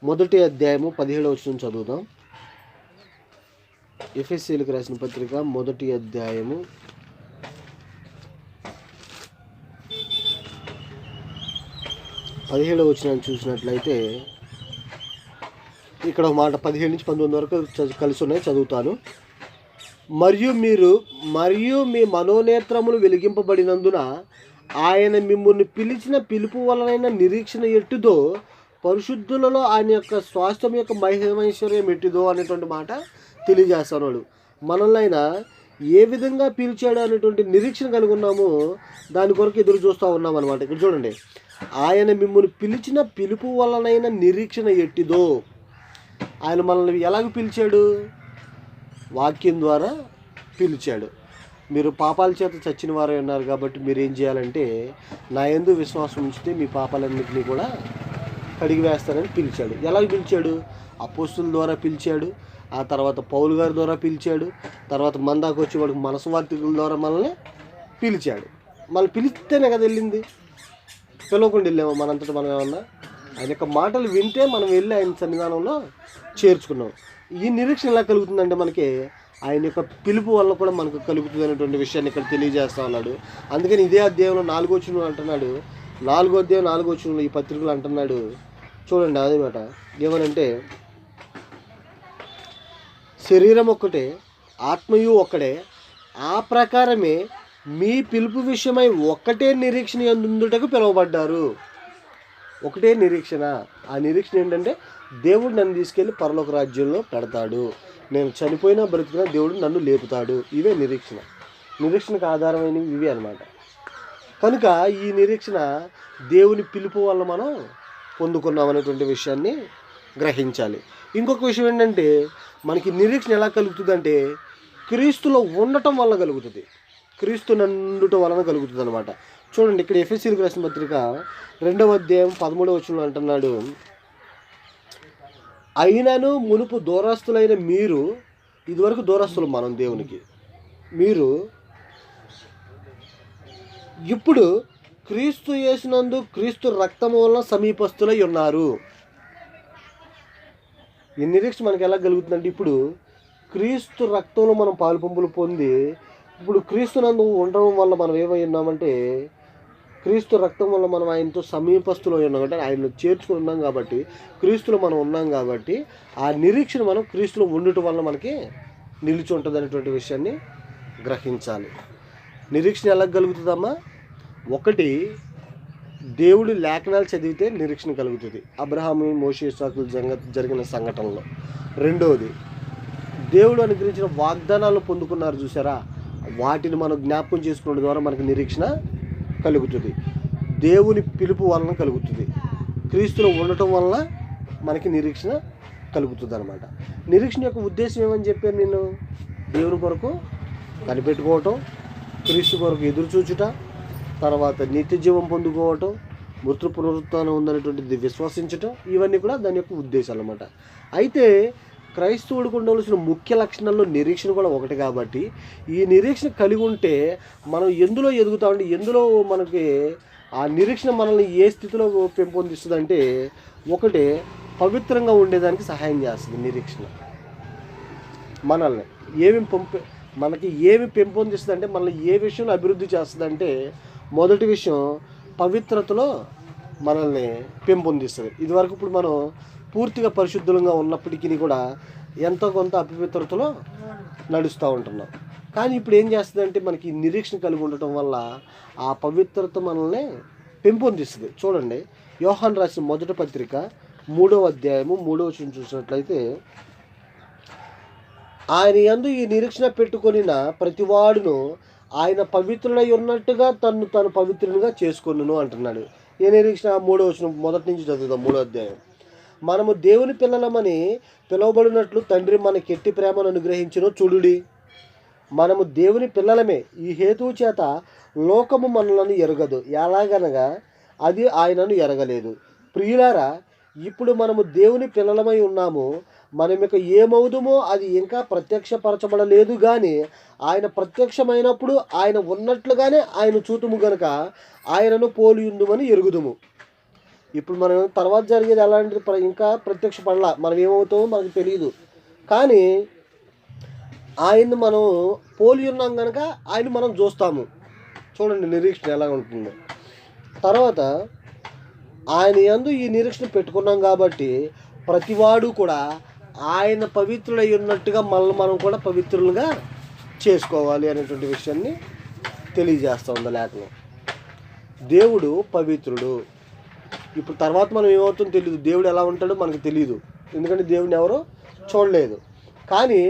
1వ అధ్యాయము 17వ వచనం చదువుదాం. ఎఫెసీలకు రాసిన పత్రిక 1వ అధ్యాయము 17వ వచనాన్ని చూసినట్లయితే ఇక్కడ ఒక మాట 17 నుంచి 19 వరకు కలిసి ఉన్నాయి, చదువుతాను. మరియు మీ మనోనేత్రములు వెలిగింపబడినందున ఆయన మిమ్మల్ని పిలిచిన పిలుపు వలనైన నిరీక్షణ ఎట్టుదో, పరిశుద్ధులలో ఆయన యొక్క స్వాస్థ్యం యొక్క మహిమైశ్వర్యం ఎట్టిదో అనేటువంటి మాట తెలియజేస్తున్నాడు. మనల్ని ఆయన ఏ విధంగా పిలిచాడు అనేటువంటి నిరీక్షణ కలిగి ఉన్నామో దాని కొరకు ఎదురు చూస్తూ ఉన్నాం అనమాట. ఇక్కడ చూడండి, ఆయన మిమ్మల్ని పిలిచిన పిలుపు వలనైన నిరీక్షణ ఎట్టిదో. ఆయన మనల్ని ఎలాగ పిలిచాడు? వాక్యం ద్వారా పిలిచాడు. మీరు పాపాల చేత చచ్చిన వారే ఉన్నారు కాబట్టి మీరు ఏం చేయాలంటే, నా యందు విశ్వాసం ఉంచితే మీ పాపాలన్నింటినీ కూడా కడిగి వేస్తానని పిలిచాడు. ఎలాగ పిలిచాడు? అపోస్తుల ద్వారా పిలిచాడు, ఆ తర్వాత పౌలు గారి ద్వారా పిలిచాడు, తర్వాత మందాకు వచ్చేవాడికి మనసువార్తికుల ద్వారా మనల్ని పిలిచాడు. మళ్ళీ పిలిస్తేనే కదా వెళ్ళింది, పిలవకుండా వెళ్ళాము మనంతటా మనం ఏమన్నా? ఆయన యొక్క మాటలు వింటే మనం వెళ్ళి ఆయన సన్నిధానంలో చేర్చుకున్నాం. ఈ నిరీక్షణ ఎలా కలుగుతుందంటే మనకి ఆయన యొక్క పిలుపు వల్ల కూడా మనకు కలుగుతుంది అనేటువంటి విషయాన్ని ఇక్కడ తెలియజేస్తూ ఉన్నాడు. అందుకని ఇదే అధ్యాయంలో 4వ వచనం అంటున్నాడు, 4వ అధ్యాయం 4వ వచనంలో ఈ పత్రికలు అంటున్నాడు. చూడండి అదే మాట ఏమనంటే, శరీరం ఒక్కటే ఆత్మయు ఒక్కడే, ఆ ప్రకారమే మీ పిలుపు విషయమై ఒక్కటే నిరీక్షణ యందుటకు పిలువబడ్డారు. ఒకటే నిరీక్షణ. ఆ నిరీక్షణ ఏంటంటే దేవుడు నన్ను తీసుకెళ్ళి పరలోక రాజ్యంలో పెడతాడు, నేను చనిపోయినా బ్రతికినా దేవుడు నన్ను లేపుతాడు. ఇవే నిరీక్షణ. నిరీక్షణకు ఆధారమైనవి ఇవే అన్నమాట. కనుక ఈ నిరీక్షణ దేవుని పిలుపు వల్ల మనం పొందుకున్నాం అనేటువంటి విషయాన్ని గ్రహించాలి. ఇంకొక విషయం ఏంటంటే, మనకి నిరీక్షణ ఎలా కలుగుతుంది అంటే క్రీస్తులో ఉండటం వల్ల కలుగుతుంది, క్రీస్తు నందుటం వలన కలుగుతుంది అనమాట. చూడండి, ఇక్కడ ఎఫెసీయులకు రాసిన పత్రిక 2వ అధ్యాయం 13వ వచనంలో అంటున్నాడు, అయినను మునుపు దూరస్తులైన మీరు, ఇదివరకు దూరస్తులు మనం దేవునికి, మీరు ఇప్పుడు క్రీస్తు యేసునందు క్రీస్తు రక్తము వలన సమీపస్తులై ఉన్నారు. ఈ నిరీక్షణ మనకి ఎలా కలుగుతుందంటే, ఇప్పుడు క్రీస్తు రక్తంలో మనం పాలుపంపులు పొంది ఇప్పుడు క్రీస్తునందు ఉండడం వల్ల మనం ఏమై ఉన్నామంటే, క్రీస్తు రక్తం వల్ల మనం ఆయనతో సమీపస్తులో ఉన్నాం, అంటే ఆయన చేర్చుకుని ఉన్నాం కాబట్టి, క్రీస్తులో మనం ఉన్నాం కాబట్టి ఆ నిరీక్షణ మనం క్రీస్తులో ఉండటం వల్ల మనకి నిలిచి ఉంటుంది అనేటువంటి విషయాన్ని గ్రహించాలి. నిరీక్షణ ఎలా కలుగుతుందమ్మా? ఒకటి, దేవుడి లేఖనాలు చదివితే నిరీక్షణ కలుగుతుంది, అబ్రహాము మోషే ఇస్సాకులు జరిగిన సంఘటనలో. రెండవది, దేవుడు అనుగ్రహించిన వాగ్దానాలు పొందుకున్నారు చూసారా, వాటిని మనం జ్ఞాపకం చేసుకోవడం ద్వారా మనకి నిరీక్షణ కలుగుతుంది. దేవుని పిలుపు వలన కలుగుతుంది, క్రీస్తులో ఉండటం వలన మనకి నిరీక్షణ కలుగుతుంది అనమాట. నిరీక్షణ యొక్క ఉద్దేశం ఏమని చెప్పాను నేను? దేవుని కొరకు కనిపెట్టుకోవటం, క్రీస్తు కొరకు ఎదురు చూచుట, తర్వాత నిత్య జీవం పొందుకోవటం, మృతు పునరుత్థానం ఉందనేటువంటిది విశ్వసించటం, ఇవన్నీ కూడా దాని యొక్క ఉద్దేశాలు అన్నమాట. అయితే క్రైస్తవుడికి ఉండవలసిన ముఖ్య లక్షణాల్లో నిరీక్షణ కూడా ఒకటి కాబట్టి, ఈ నిరీక్షణ కలిగి ఉంటే మనం ఎందులో ఎదుగుతామంటే, ఎందులో మనకి ఆ నిరీక్షణ మనల్ని ఏ స్థితిలో పెంపొందిస్తుంది అంటే, ఒకటి, పవిత్రంగా ఉండేదానికి సహాయం చేస్తుంది నిరీక్షణ. మనల్ని మనకి ఏమి పెంపొందిస్తుంది అంటే, మనల్ని ఏ విషయంలో అభివృద్ధి చేస్తుంది అంటే, మొదటి విషయం పవిత్రతలో మనల్ని పెంపొందిస్తుంది. ఇదివరకు ఇప్పుడు మనం పూర్తిగా పరిశుద్ధంగా ఉన్నప్పటికీ కూడా ఎంతో కొంత అపవిత్రతలో నడుస్తూ ఉంటున్నాం. కానీ ఇప్పుడు ఏం చేస్తుందంటే, మనకి నిరీక్షణ కలిగి ఉండటం వల్ల ఆ పవిత్రత మనల్ని పెంపొందిస్తుంది. చూడండి, యోహాను రాసిన మొదటి పత్రిక 3వ అధ్యాయము 3వ వచనం చూసినట్లయితే, ఆయన యందు ఈ నిరీక్షణ పెట్టుకొనిన ప్రతివాడును ఆయన పవిత్రుడై ఉన్నట్టుగా తను పవిత్రునిగా చేసుకొనును అంటున్నాడు. ఏ నిరీక్షణ? 3వ వచనం మొదటి నుంచి చదువుదాం. 3వ అధ్యాయం, మనము దేవుని పిల్లలమని పిలువబడినట్లు తండ్రి మనకి ఎట్టి ప్రేమను అనుగ్రహించును చూడుడి. మనము దేవుని పిల్లలమే, ఈ హేతువు చేత లోకము మనలను ఎరగదు, ఎలాగనగా అది ఆయనను ఎరగలేదు. ప్రియులారా, ఇప్పుడు మనము దేవుని పిల్లలమై ఉన్నాము, మనం ఇక ఏమవుదుమో అది ఇంకా ప్రత్యక్షపరచబడలేదు, కానీ ఆయన ప్రత్యక్షమైనప్పుడు ఆయన ఉన్నట్లుగానే ఆయన చూతుము గనుక ఆయనను పోలియుందుమని ఎరుగుదుము. ఇప్పుడు మనం తర్వాత జరిగేది అలాంటిది ఇంకా ప్రత్యక్షపడలా, మనం ఏమవుతామో మనకు తెలియదు, కానీ ఆయన్ని మనం పోలి ఉన్నాం కనుక ఆయన మనం చూస్తాము. చూడండి నిరీక్షణ ఎలా ఉంటుందో. తర్వాత ఆయన యందు ఈ నిరీక్షణ పెట్టుకున్నాం కాబట్టి ప్రతివాడు కూడా ఆయన పవిత్రుడై ఉన్నట్టుగా మనల్ని మనం కూడా పవిత్రులుగా చేసుకోవాలి అనేటువంటి విషయాన్ని తెలియజేస్తూ ఉంది లేఖనం. దేవుడు పవిత్రుడు. ఇప్పుడు తర్వాత మనం ఏమవుతుందో తెలియదు, దేవుడు ఎలా ఉంటాడో మనకు తెలియదు, ఎందుకంటే దేవుడిని ఎవరో చూడలేదు. కానీ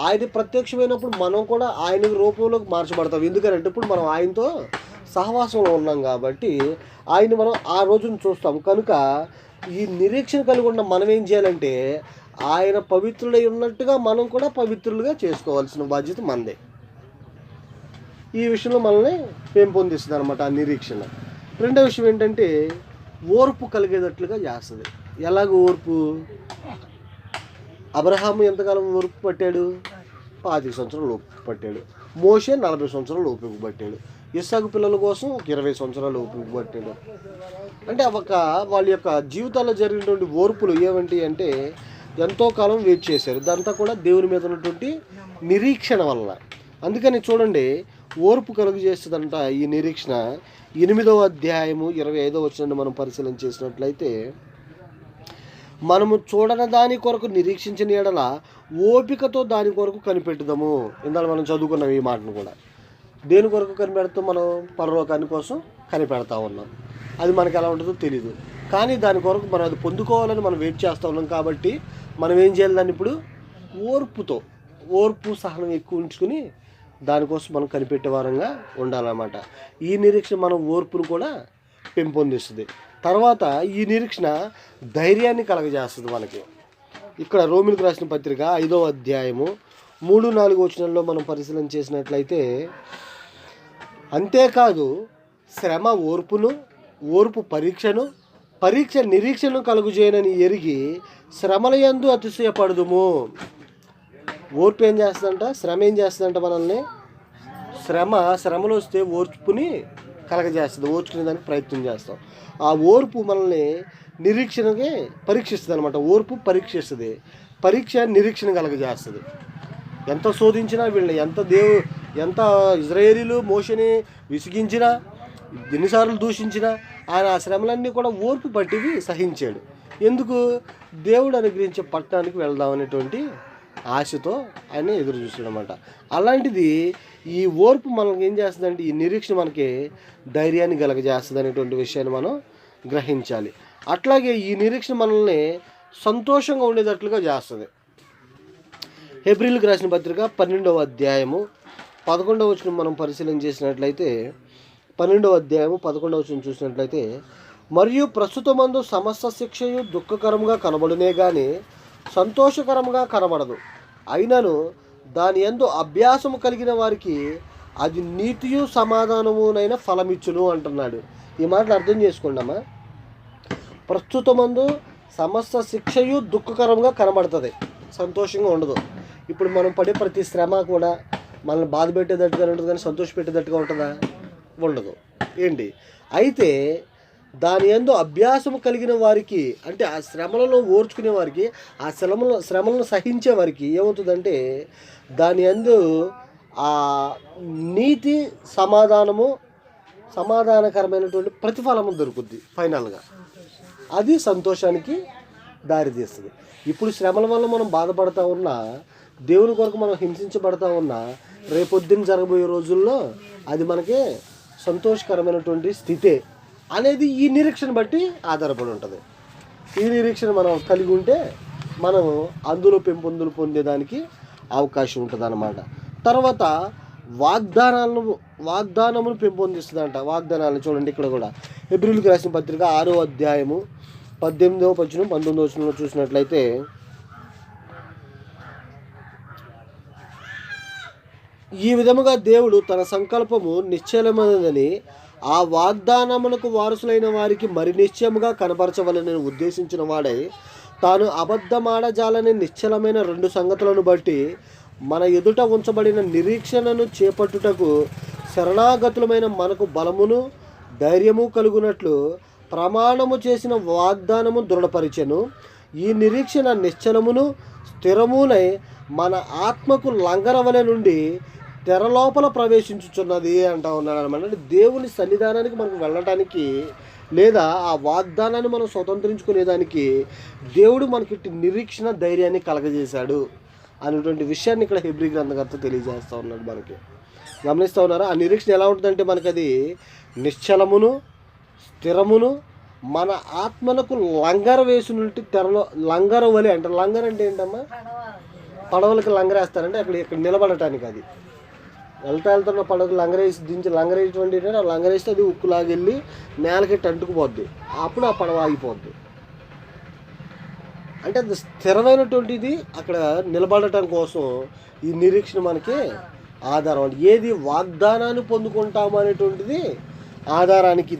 ఆయన ప్రత్యక్షమైనప్పుడు మనం కూడా ఆయన రూపంలోకి మార్చబడతాం. ఎందుకంటే ఇప్పుడు మనం ఆయనతో సహవాసంలో ఉన్నాం కాబట్టి ఆయన మనం ఆ రోజును చూస్తాం. కనుక ఈ నిరీక్షణ కలిగి ఉన్న మనం ఏం చేయాలంటే ఆయన పవిత్రుడై ఉన్నట్టుగా మనం కూడా పవిత్రులుగా చేసుకోవాల్సిన బాధ్యత మనదే. ఈ విషయంలో మనల్ని పెంపొందిస్తుంది అనమాట ఆ నిరీక్షణ. రెండో విషయం ఏంటంటే ఓర్పు కలిగేటట్లుగా చేస్తుంది. ఎలాగ ఓర్పు? అబ్రహాము ఎంతకాలం ఓర్పు పట్టాడు? 25 సంవత్సరాలు ఓపిక పట్టాడు. మోషే 40 సంవత్సరాలు ఓపిక పట్టాడు. ఇస్సాకు పిల్లల కోసం 20 సంవత్సరాలు ఓపిక పట్టాడు. అంటే వాళ్ళ యొక్క జీవితాల్లో జరిగినటువంటి ఓర్పులు ఏమిటి అంటే ఎంతో కాలం వెయిట్ చేశారు. ఇదంతా కూడా దేవుని మీద ఉన్నటువంటి నిరీక్షణ వల్ల. అందుకని చూడండి, ఓర్పు కలుగు చేస్తుందంట ఈ నిరీక్షణ. 8వ అధ్యాయము 25వ వచనాన్ని మనం పరిశీలన చేసినట్లయితే, మనము చూడని దాని కొరకు నిరీక్షించిన ఎడల ఓపికతో దాని కొరకు కనిపెట్టుదాము. ఇందాక మనం చదువుకున్నాం ఈ మాటను కూడా. దేని కొరకు కనిపెడతాం? మనం పరలోకాని కోసం కనిపెడతా ఉన్నాం. అది మనకు ఎలా ఉంటుందో తెలీదు, కానీ దాని కొరకు మనం అది పొందుకోవాలని మనం వెయిట్ చేస్తూ ఉన్నాం. కాబట్టి మనం ఏం చేయాలి? దాన్ని ఇప్పుడు ఓర్పు సహనం ఎక్కువ ఉంచుకుని దానికోసం మనం కనిపెట్టే వారంగా ఉండాలన్నమాట. ఈ నిరీక్షణ మనం ఓర్పును కూడా పెంపొందిస్తుంది. తర్వాత ఈ నిరీక్షణ ధైర్యాన్ని కలగజేస్తుంది మనకి. ఇక్కడ రోమిలకు రాసిన పత్రిక 5వ అధ్యాయము 3-4 వచనాల్లో మనం పరిశీలన చేసినట్లయితే, అంతేకాదు శ్రమ ఓర్పును, ఓర్పు పరీక్ష నిరీక్షను కలుగుజేయనని ఎరిగి శ్రమల యందు అతిశయపడదుము. ఓర్పు ఏం చేస్తుందంట? శ్రమ ఏం చేస్తుందంట? మనల్ని శ్రమలు వస్తే ఓర్పుని కలగజేస్తుంది. ఓర్చుకునే దానికి ప్రయత్నం చేస్తాం. ఆ ఓర్పు మనల్ని నిరీక్షణకి పరీక్షిస్తుంది అనమాట. ఓర్పు పరీక్షిస్తుంది, పరీక్ష నిరీక్షణ కలగజేస్తుంది. ఎంత శోధించినా వీళ్ళని, ఎంత ఇజ్రాయేలీలు మోషని విసిగించినా, ఎన్నిసార్లు దూషించినా ఆయన ఆ శ్రమలన్నీ కూడా ఓర్పు పట్టివి సహించాడు. ఎందుకు? దేవుడు అనుగ్రహించే పట్టణానికి వెళ్దామనేటువంటి ఆశతో ఆయన ఎదురు చూస్తాడు అనమాట. అలాంటిది ఈ ఓర్పు మనకి ఏం చేస్తుందంటే ఈ నిరీక్షణ మనకి ధైర్యాన్ని కలగజేస్తుంది అనేటువంటి విషయాన్ని మనం గ్రహించాలి. అట్లాగే ఈ నిరీక్షణ మనల్ని సంతోషంగా ఉండేటట్లుగా చేస్తుంది. హెబ్రీయులకు రాసిన పత్రిక 12వ అధ్యాయము 11వ వచనం మనం పరిశీలన చేసినట్లయితే, 12వ అధ్యాయము 11వ వచనం చూసినట్లయితే, మరియు ప్రస్తుతమందు సమస్త శిక్షయు దుఃఖకరంగా కనబడునే కానీ సంతోషకరంగా కనబడదు. అయినను దాని యందు అభ్యాసము కలిగిన వారికి అది నీతియు సమాధానమునైన ఫలమిచ్చును అంటున్నాడు. ఈ మాటలు అర్థం చేసుకోండమ్మా. ప్రస్తుతమందు సమస్త శిక్షయు దుఃఖకరంగా కనబడుతుంది, సంతోషంగా ఉండదు. ఇప్పుడు మనం పడే ప్రతి శ్రమ కూడా మనల్ని బాధ పెట్టేటట్టుగా ఉంటుంది, కానీ సంతోష పెట్టేటట్టుగా ఉంటుందా? ఉండదు. ఏంటి? అయితే దాని యందు అభ్యాసము కలిగిన వారికి, అంటే ఆ శ్రమలను ఓర్చుకునే వారికి, ఆ శ్రమలను సహించే వారికి ఏమవుతుందంటే దాని యందు ఆ నీతి సమాధానకరమైనటువంటి ప్రతిఫలము దొరుకుద్ది. ఫైనల్గా అది సంతోషానికి దారితీస్తుంది. ఇప్పుడు శ్రమల వల్ల మనం బాధపడతా ఉన్నా, దేవుని కొరకు మనం హింసించబడతా ఉన్నా, రేపొద్దున జరగబోయే రోజుల్లో అది మనకి సంతోషకరమైనటువంటి స్థితే అనేది ఈ నిరీక్షణ బట్టి ఆధారపడి ఉంటుంది. ఈ నిరీక్షణ మనం కలిగి ఉంటే మనం అందులో పెంపొందులు పొందేదానికి అవకాశం ఉంటుంది అన్నమాట. తర్వాత వాగ్దానమును పెంపొందిస్తుందంట. వాగ్దానాలను చూడండి, ఇక్కడ కూడా హెబ్రీయులకు రాసిన పత్రిక 6వ అధ్యాయము 18వ వచనం 19వ వచనంలో చూసినట్లయితే, ఈ విధముగా దేవుడు తన సంకల్పము నిశ్చలమైనదని ఆ వాగ్దానమునకు వారసులైన వారికి మరి నిశ్చయముగా కనపరచవలనని ఉద్దేశించిన వాడై తాను అబద్ధమాడజాలని నిశ్చలమైన 2 సంగతులను బట్టి మన ఎదుట ఉంచబడిన నిరీక్షణను చేపట్టుటకు శరణాగతులమైన మనకు బలమును ధైర్యము కలుగునట్లు ప్రమాణము చేసిన వాగ్దానము దృఢపరిచెను. ఈ నిరీక్షణ నిశ్చలమును స్థిరమునై మన ఆత్మకు లంగరవలె నుండి తెరలోపల ప్రవేశించుచున్నది అంటా ఉన్నాడు అనమాట. అంటే దేవుని సన్నిధానానికి మనకు వెళ్ళటానికి, లేదా ఆ వాగ్దానాన్ని మనం స్వతంత్రించుకునేదానికి దేవుడు మనకి నిరీక్షణ ధైర్యాన్ని కలగజేశాడు అనేటువంటి విషయాన్ని ఇక్కడ హెబ్రీ గ్రంథకర్త తెలియజేస్తూ ఉన్నాడు. మనకి గమనిస్తూ ఉన్నారా? ఆ నిరీక్షణ ఎలా ఉంటుందంటే మనకి అది నిశ్చలమును స్థిరమును మన ఆత్మలకు లంగర వేసినట్టు తెరలో లంగర వలె. అంటే లంగర్ అంటే ఏంటమ్మా? పడవలకి లంగరేస్తారంటే ఇక్కడ నిలబడటానికి. అది వెళ్తున్న పడవకి లంగరేసేటువంటి ఏంటంటే లంగరేస్తే అది ఉక్కులాగెళ్ళి నేలకి అంటుకుపోద్ది. అప్పుడు ఆ పడవ ఆగిపోద్ది. అంటే అది స్థిరమైనటువంటిది. అక్కడ నిలబడటం కోసం ఈ నిరీక్షణ మనకి ఆధారం. అంటే ఏది వాగ్దానాన్ని పొందుకుంటాము అనేటువంటిది ఆధారానికి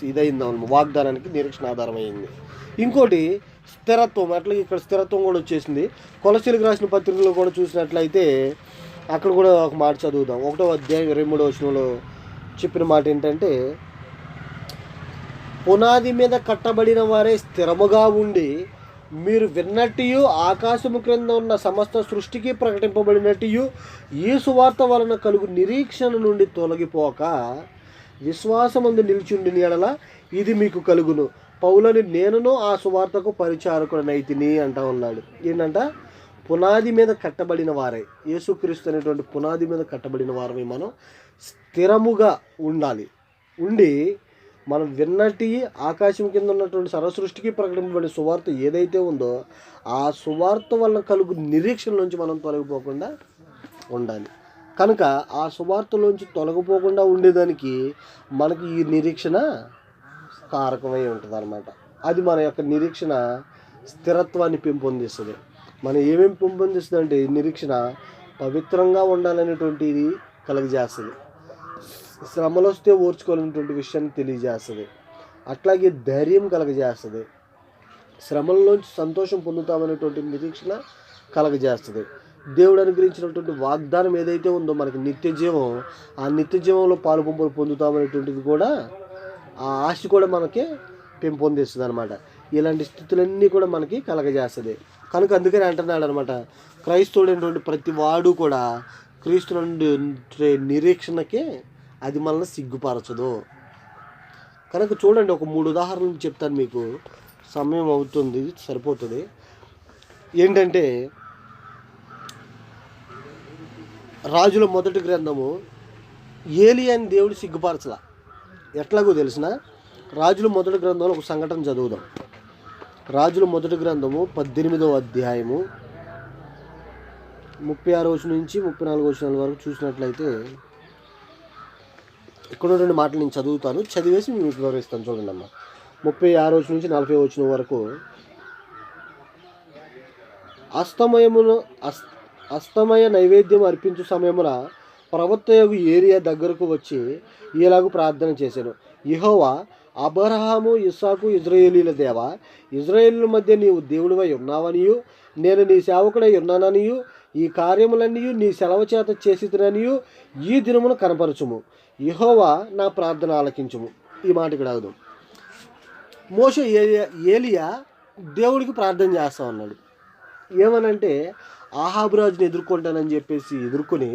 ఇదైంది. వాగ్దానానికి నిరీక్షణ ఆధారమైంది. ఇంకోటి స్థిరత్వం. అట్లా ఇక్కడ స్థిరత్వం కూడా వచ్చేసింది. కొలసీలకు రాసిన పత్రికలో కూడా చూసినట్లయితే అక్కడ కూడా ఒక మాట చదువుదాం. 1వ అధ్యాయం 23వ వచనంలో చెప్పిన మాట ఏంటంటే, పునాది మీద కట్టబడిన వారే స్థిరముగా ఉండి మీరు విన్నట్టు ఆకాశము క్రింద ఉన్న సమస్త సృష్టికి ప్రకటింపబడినట్టు ఈ సువార్త వలన కలుగు నిరీక్షణ నుండి తొలగిపోక విశ్వాసమందు నిలిచుండిన యెడల ఇది మీకు కలుగును. పౌలని నేనును ఆ సువార్తకు పరిచారకుడనైతిని అంటా ఉన్నాడు. ఏంటంట? పునాది మీద కట్టబడిన వారే, యేసుక్రీస్తు అనేటువంటి పునాది మీద కట్టబడిన వారమే మనం స్థిరముగా ఉండి మనం విన్నట్టు ఆకాశం కింద ఉన్నటువంటి సర్వసృష్టికి ప్రకటింపబడిన సువార్త ఏదైతే ఉందో ఆ సువార్త వల్ల కలుగు నిరీక్షణ నుంచి మనం తొలగిపోకుండా ఉండాలి. కనుక ఆ సువార్తలోంచి తొలగిపోకుండా ఉండేదానికి మనకి ఈ నిరీక్షణ కారకమై ఉంటుంది అన్నమాట. అది మన యొక్క నిరీక్షణ స్థిరత్వాన్ని పెంపొందిస్తుంది. మనం ఏమేమి పెంపొందిస్తుంది అంటే నిరీక్షణ పవిత్రంగా ఉండాలనేటువంటిది కలుగజేస్తుంది. శ్రమలు వస్తే ఓర్చుకోవాలనేటువంటి విషయాన్ని తెలియజేస్తుంది. అట్లాగే ధైర్యం కలగజేస్తుంది. శ్రమల్లోంచి సంతోషం పొందుతామనేటువంటి నిరీక్షణ కలగజేస్తుంది. దేవుడు అనుగ్రహించినటువంటి వాగ్దానం ఏదైతే ఉందో మనకి నిత్య జీవం, ఆ నిత్య జీవంలో పాలుపంపులు పొందుతామనేటువంటిది కూడా ఆ ఆశ కూడా మనకి పెంపొందిస్తుంది అనమాట. ఇలాంటి స్థితులన్నీ కూడా మనకి కలగజేస్తుంది. కనుక అందుకని అంటున్నాడు అనమాట, క్రైస్తవుడైనటువంటి ప్రతి వాడు కూడా క్రీస్తు నుండి నిరీక్షణకి అది మనల్ని సిగ్గుపరచదు. కనుక చూడండి, ఒక 3 ఉదాహరణలు చెప్తాను మీకు. సమయం అవుతుంది, సరిపోతుంది. ఏంటంటే రాజుల మొదటి గ్రంథము ఏలియాని దేవుడు సిగ్గుపరచలా. ఎట్లాగో తెలిసిన రాజుల మొదటి గ్రంథంలో ఒక సంఘటన చదువుదాం. రాజుల మొదటి గ్రంథము 18వ అధ్యాయము 36 వచనం నుంచి 34 వచనాల వరకు చూసినట్లయితే ఇక్కడ 2 మాటలు నేను చదువుతాను, చదివేసి మీకు వివరిస్తాను. చూడండి అమ్మ. 36 వచనం నుంచి 40 వచనం వరకు. అస్తమయ నైవేద్యం అర్పించు సమయమున ప్రవక్తయగు ఏలియా దగ్గరకు వచ్చి ఇలాగూ ప్రార్థన చేశాను. యెహోవా, అబ్రహాము, ఇస్సాకు, ఇజ్రాయేలీల దేవా, ఇజ్రాయేలుల మధ్య నీవు దేవుడివై ఉన్నావనియు నేను నీ సేవకుడై ఉన్నాననియు ఈ కార్యములన్నీ నీ సెలవు చేత చేసిననియు ఈ దినమును కనపరచుము. యెహోవా, నా ప్రార్థన ఆలకించుము. ఈ మాట ఇక్కడ ఆగుదాం. మోషే ఏలియా దేవుడికి ప్రార్థన చేస్తా ఉన్నాడు. ఏమనంటే ఆహాబురాజుని ఎదుర్కొంటానని చెప్పేసి ఎదుర్కొని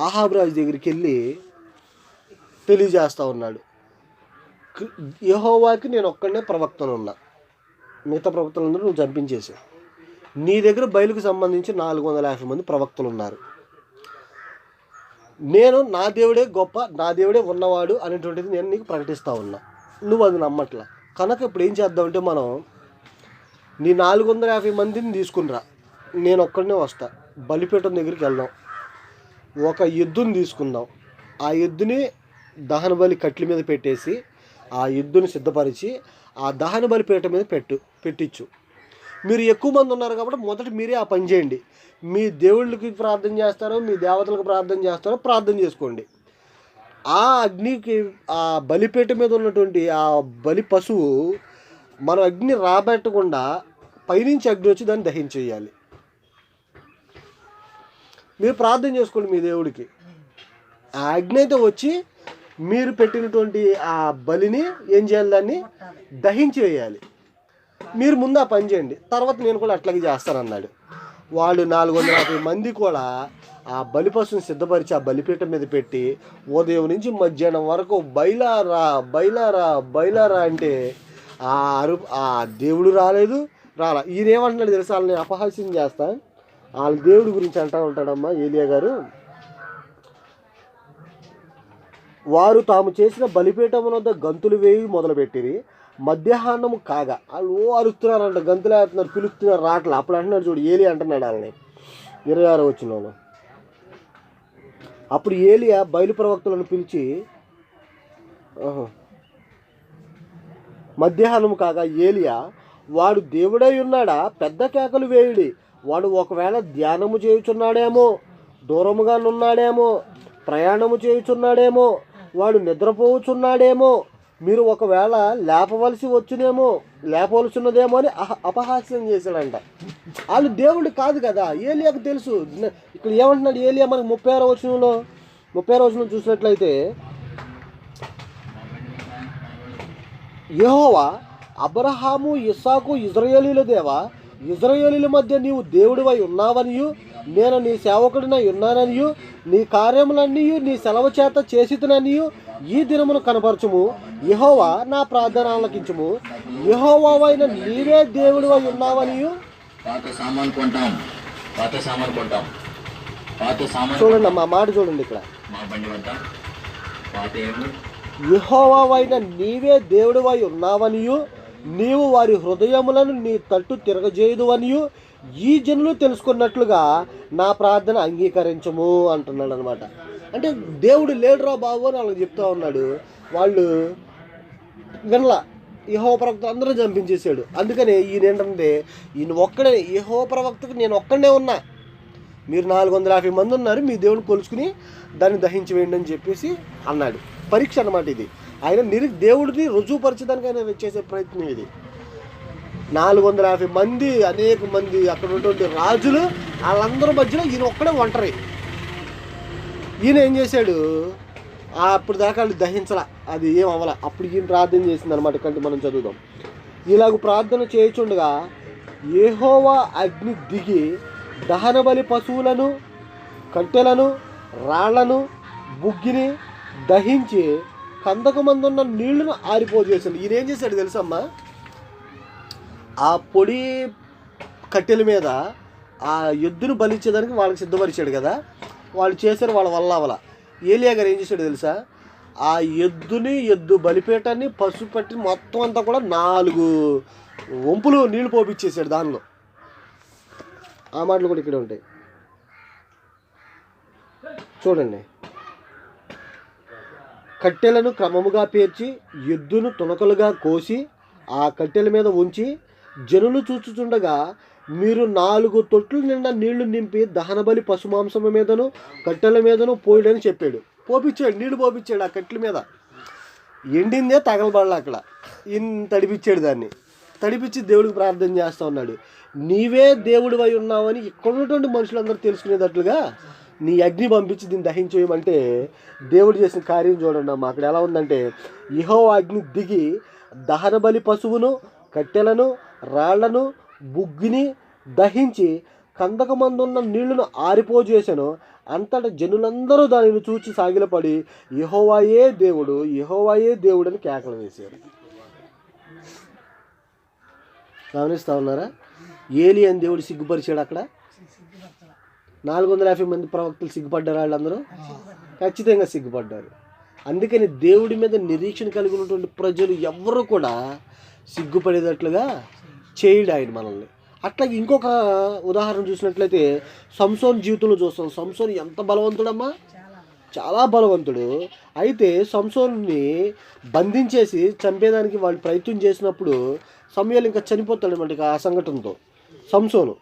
ఆహాబురాజు దగ్గరికి వెళ్ళి తెలియజేస్తూ ఉన్నాడు, యెహోవాకి నేను ఒక్కడనే ప్రవక్తను ఉన్నా, మిగతా ప్రవక్తలందరూ నువ్వు చంపించేసావు. నీ దగ్గర బయలుకు సంబంధించి 450 మంది ప్రవక్తలు ఉన్నారు. నేను నా దేవుడే గొప్ప, నా దేవుడే ఉన్నవాడు అనేటువంటిది నేను నీకు ప్రకటిస్తూ ఉన్నా. నువ్వు అది నమ్మట్లా. కనుక ఇప్పుడు ఏం చేద్దామంటే మనం నీ 450 మందిని తీసుకునిరా, నేను ఒక్కడనే వస్తా. బలిపీఠం దగ్గరికి వెళ్దాం, ఒక ఎద్దుని తీసుకుందాం. ఆ ఎద్దుని దహన బలి కట్ల మీద పెట్టేసి ఆ ఎద్దుని సిద్ధపరిచి ఆ దహన బలి పీఠం మీద పెట్టించు. మీరు ఎక్కువ మంది ఉన్నారు కాబట్టి మొదట మీరే ఆ పని చేయండి. మీ దేవుళ్ళకి ప్రార్థన చేస్తారో మీ దేవతలకు ప్రార్థన చేస్తారో ప్రార్థన చేసుకోండి. ఆ అగ్నికి ఆ బలిపీఠ మీద ఉన్నటువంటి ఆ బలి పశువు మనం అగ్ని రాబెట్టకుండా పైనుంచి అగ్ని వచ్చి దాన్ని దహించేయాలి. మీరు ప్రార్థన చేసుకోండి మీ దేవుడికి. ఆ అగ్ని అయితే వచ్చి మీరు పెట్టినటువంటి ఆ బలిని ఏం చేయాలి, దాన్ని దహించి వేయాలి. మీరు ముందు ఆ పని చేయండి, తర్వాత నేను కూడా అట్లాగే చేస్తానన్నాడు. వాళ్ళు 450 మంది కూడా ఆ బలిపశుని సిద్ధపరిచి ఆ బలిపీఠం మీద పెట్టి ఉదయం నుంచి మధ్యాహ్నం వరకు బయలారా బయలారా బయలారా అంటే ఆ దేవుడు రాలా. ఈయన ఏమంటున్నాడు తెలుసా, వాళ్ళని అపహాస్యం చేస్తా వాళ్ళ దేవుడి గురించి అంటూ ఉంటాడమ్మా ఏలియా గారు. వారు తాము చేసిన బలిపీఠం వద్ద గంతులు వేయి మొదలుపెట్టిరి. మధ్యాహ్నము కాగా వాళ్ళు అరుస్తున్నారంట, గంతులు వేస్తున్నారు, పిలుస్తున్నారు, రావట్లే. అప్పుడు అంటున్నాడు చూడు, ఏలి అంటున్నాడు వాళ్ళని, 26వ వచనంలో. అప్పుడు ఏలియా బయలు ప్రవక్తలను పిలిచి, మధ్యాహ్నం కాగా ఏలియా, వాడు దేవుడై ఉన్నాడా, పెద్ద కేకలు వేయుడి, వాడు ఒకవేళ ధ్యానము చేయుచున్నాడేమో, దూరముగా నున్నాడేమో, ప్రయాణము చేయుచున్నాడేమో, వాడు నిద్రపోవుచున్నాడేమో, మీరు ఒకవేళ లేపవలసినదేమో అని అపహాస్యం చేశాడంట. వాళ్ళు దేవుడు కాదు కదా, ఏలియాకు తెలుసు. ఇక్కడ ఏమంటున్నాడు ఏలియా మనకు 36వ వచనం చూసినట్లయితే, యెహోవా అబ్రహాము, ఇస్సాకు, ఇజ్రాయేలీల దేవా, ఇజ్రాయేలీల మధ్య నీవు దేవుడివై ఉన్నావనియు, నేను నీ సేవకుడినై ఉన్నాననియు, నీ కార్యములన్నీ నీ సెలవు చేత చేసిననియు ఈ దినమును కనపరచుము. యెహోవా నా ప్రార్థన ఆలకించుము. యెహోవావైన నీవే దేవుడివై ఉన్నావనియు. చూడండి అమ్మా, మాట చూడండి ఇక్కడ. యెహోవావైన నీవే దేవుడివై ఉన్నావనియు, నీవు వారి హృదయములను నీ తట్టు తిరగజేయుదువనియు ఈ జనులు తెలుసుకున్నట్లుగా నా ప్రార్థన అంగీకరించము అంటున్నాడు అనమాట. అంటే దేవుడు లేడురా బాబు అని వాళ్ళకి చెప్తా ఉన్నాడు. వాళ్ళు వినలా. యెహోవా ప్రవక్త అందరూ చంపించేశాడు. అందుకని ఈయన ఏంటంటే, ఈయన ఒక్కడే, యెహోవా ప్రవక్తకు నేను ఒక్కడే ఉన్నా, మీరు 450 మంది ఉన్నారు, మీ దేవుడిని కొలుచుకుని దాన్ని దహించి వేయండి అని చెప్పేసి అన్నాడు. పరీక్ష అన్నమాట ఇది. ఆయన దేవుడిని రుజువుపరచడానికి ఆయన చేసే ప్రయత్నం ఇది. 450 మంది, అనేక మంది అక్కడ ఉన్నటువంటి రాజులు, వాళ్ళందరి మధ్యలో ఈయన ఒక్కడే ఒంటరి. ఈయన ఏం చేశాడు, అప్పుడు దాకా వాళ్ళు దహించలా, అది ఏం అవ్వాల. అప్పుడు ఈయన ప్రార్థన చేసింది అనమాట. కంటే మనం చదువుదాం. ఇలాగ ప్రార్థన చేయుచుండగా యెహోవా అగ్ని దిగి దహన బలి పశువులను, కట్టెలను, రాళ్లను, బుగ్గిని దహించి కందకు మంది ఉన్న నీళ్లను ఆరిపోజేసాడు. ఈయన ఏం చేశాడు తెలుసమ్మా, ఆ పొడి కట్టెల మీద ఆ ఎద్దును బలించేదానికి వాళ్ళకి సిద్ధపరిచాడు కదా, వాళ్ళు చేశారు, వాళ్ళ వల్ల అవల. ఏలియా గారు ఏం చేశాడు తెలుసా, ఆ ఎద్దు బలిపేటాన్ని పసుపు పెట్టి మొత్తం అంతా కూడా 4 వంపులు నీళ్లు పోపిచ్చేసాడు దానిలో. ఆ మాటలు కూడా ఇక్కడే ఉంటాయి చూడండి. కట్టెలను క్రమముగా పేర్చి ఎద్దును తునకలుగా కోసి ఆ కట్టెల మీద ఉంచి జనులు చూచుచుండగా మీరు 4 తొట్లు నిండా నీళ్లు నింపి దహనబలి పశుమాంసము మీదను కట్టెల మీదను పోయడని చెప్పాడు. పోపించాడు, నీళ్లు పోపించాడు ఆ కట్టెల మీద. ఎండిందే తగలబడలా అక్కడ. ఈయన తడిపించాడు, దాన్ని తడిపించి దేవుడికి ప్రార్థన చేస్తూ ఉన్నాడు. నీవే దేవుడివై ఉన్నావని ఇక్కడ ఉన్నటువంటి మనుషులందరూ తెలుసుకునేటట్లుగా నీ అగ్ని పంపించి దీన్ని దహించేయమంటే దేవుడు చేసిన కార్యం చూడండి అమ్మా. అక్కడ ఎలా ఉందంటే, యెహోవా అగ్ని దిగి దహన బలి పశువును, కట్టెలను, రాళ్లను, బుగ్గిని దహించి కందక మందున్న నీళ్లను ఆరిపోజేశాను. అంతటా జనులందరూ దానిని చూచి సాగిలపడి యెహోవాయే దేవుడు, యెహోవాయే దేవుడు అని కేకలు వేశారు. గమనిస్తూ ఉన్నారా? ఏలి అని దేవుడు సిగ్గుపరిచాడు. అక్కడ 450 మంది ప్రవక్తలు సిగ్గుపడ్డారు. వాళ్ళందరూ ఖచ్చితంగా సిగ్గుపడ్డారు. అందుకని దేవుడి మీద నిరీక్షణ కలిగి ఉన్నటువంటి ప్రజలు ఎవరు కూడా సిగ్గుపడేటట్లుగా చేయడు ఆయన మనల్ని. అట్లాగే ఇంకొక ఉదాహరణ చూసినట్లయితే సంసోన్ జీవితంలో చూస్తాం. సంసోన్ ఎంత బలవంతుడమ్మా, చాలా బలవంతుడు. అయితే సంసోన్ని బంధించేసి చంపేదానికి వాళ్ళు ప్రయత్నం చేసినప్పుడు సమూయేలు ఇంకా చనిపోతాడు అన్నమాట. ఆ సంఘటనతో సంసోను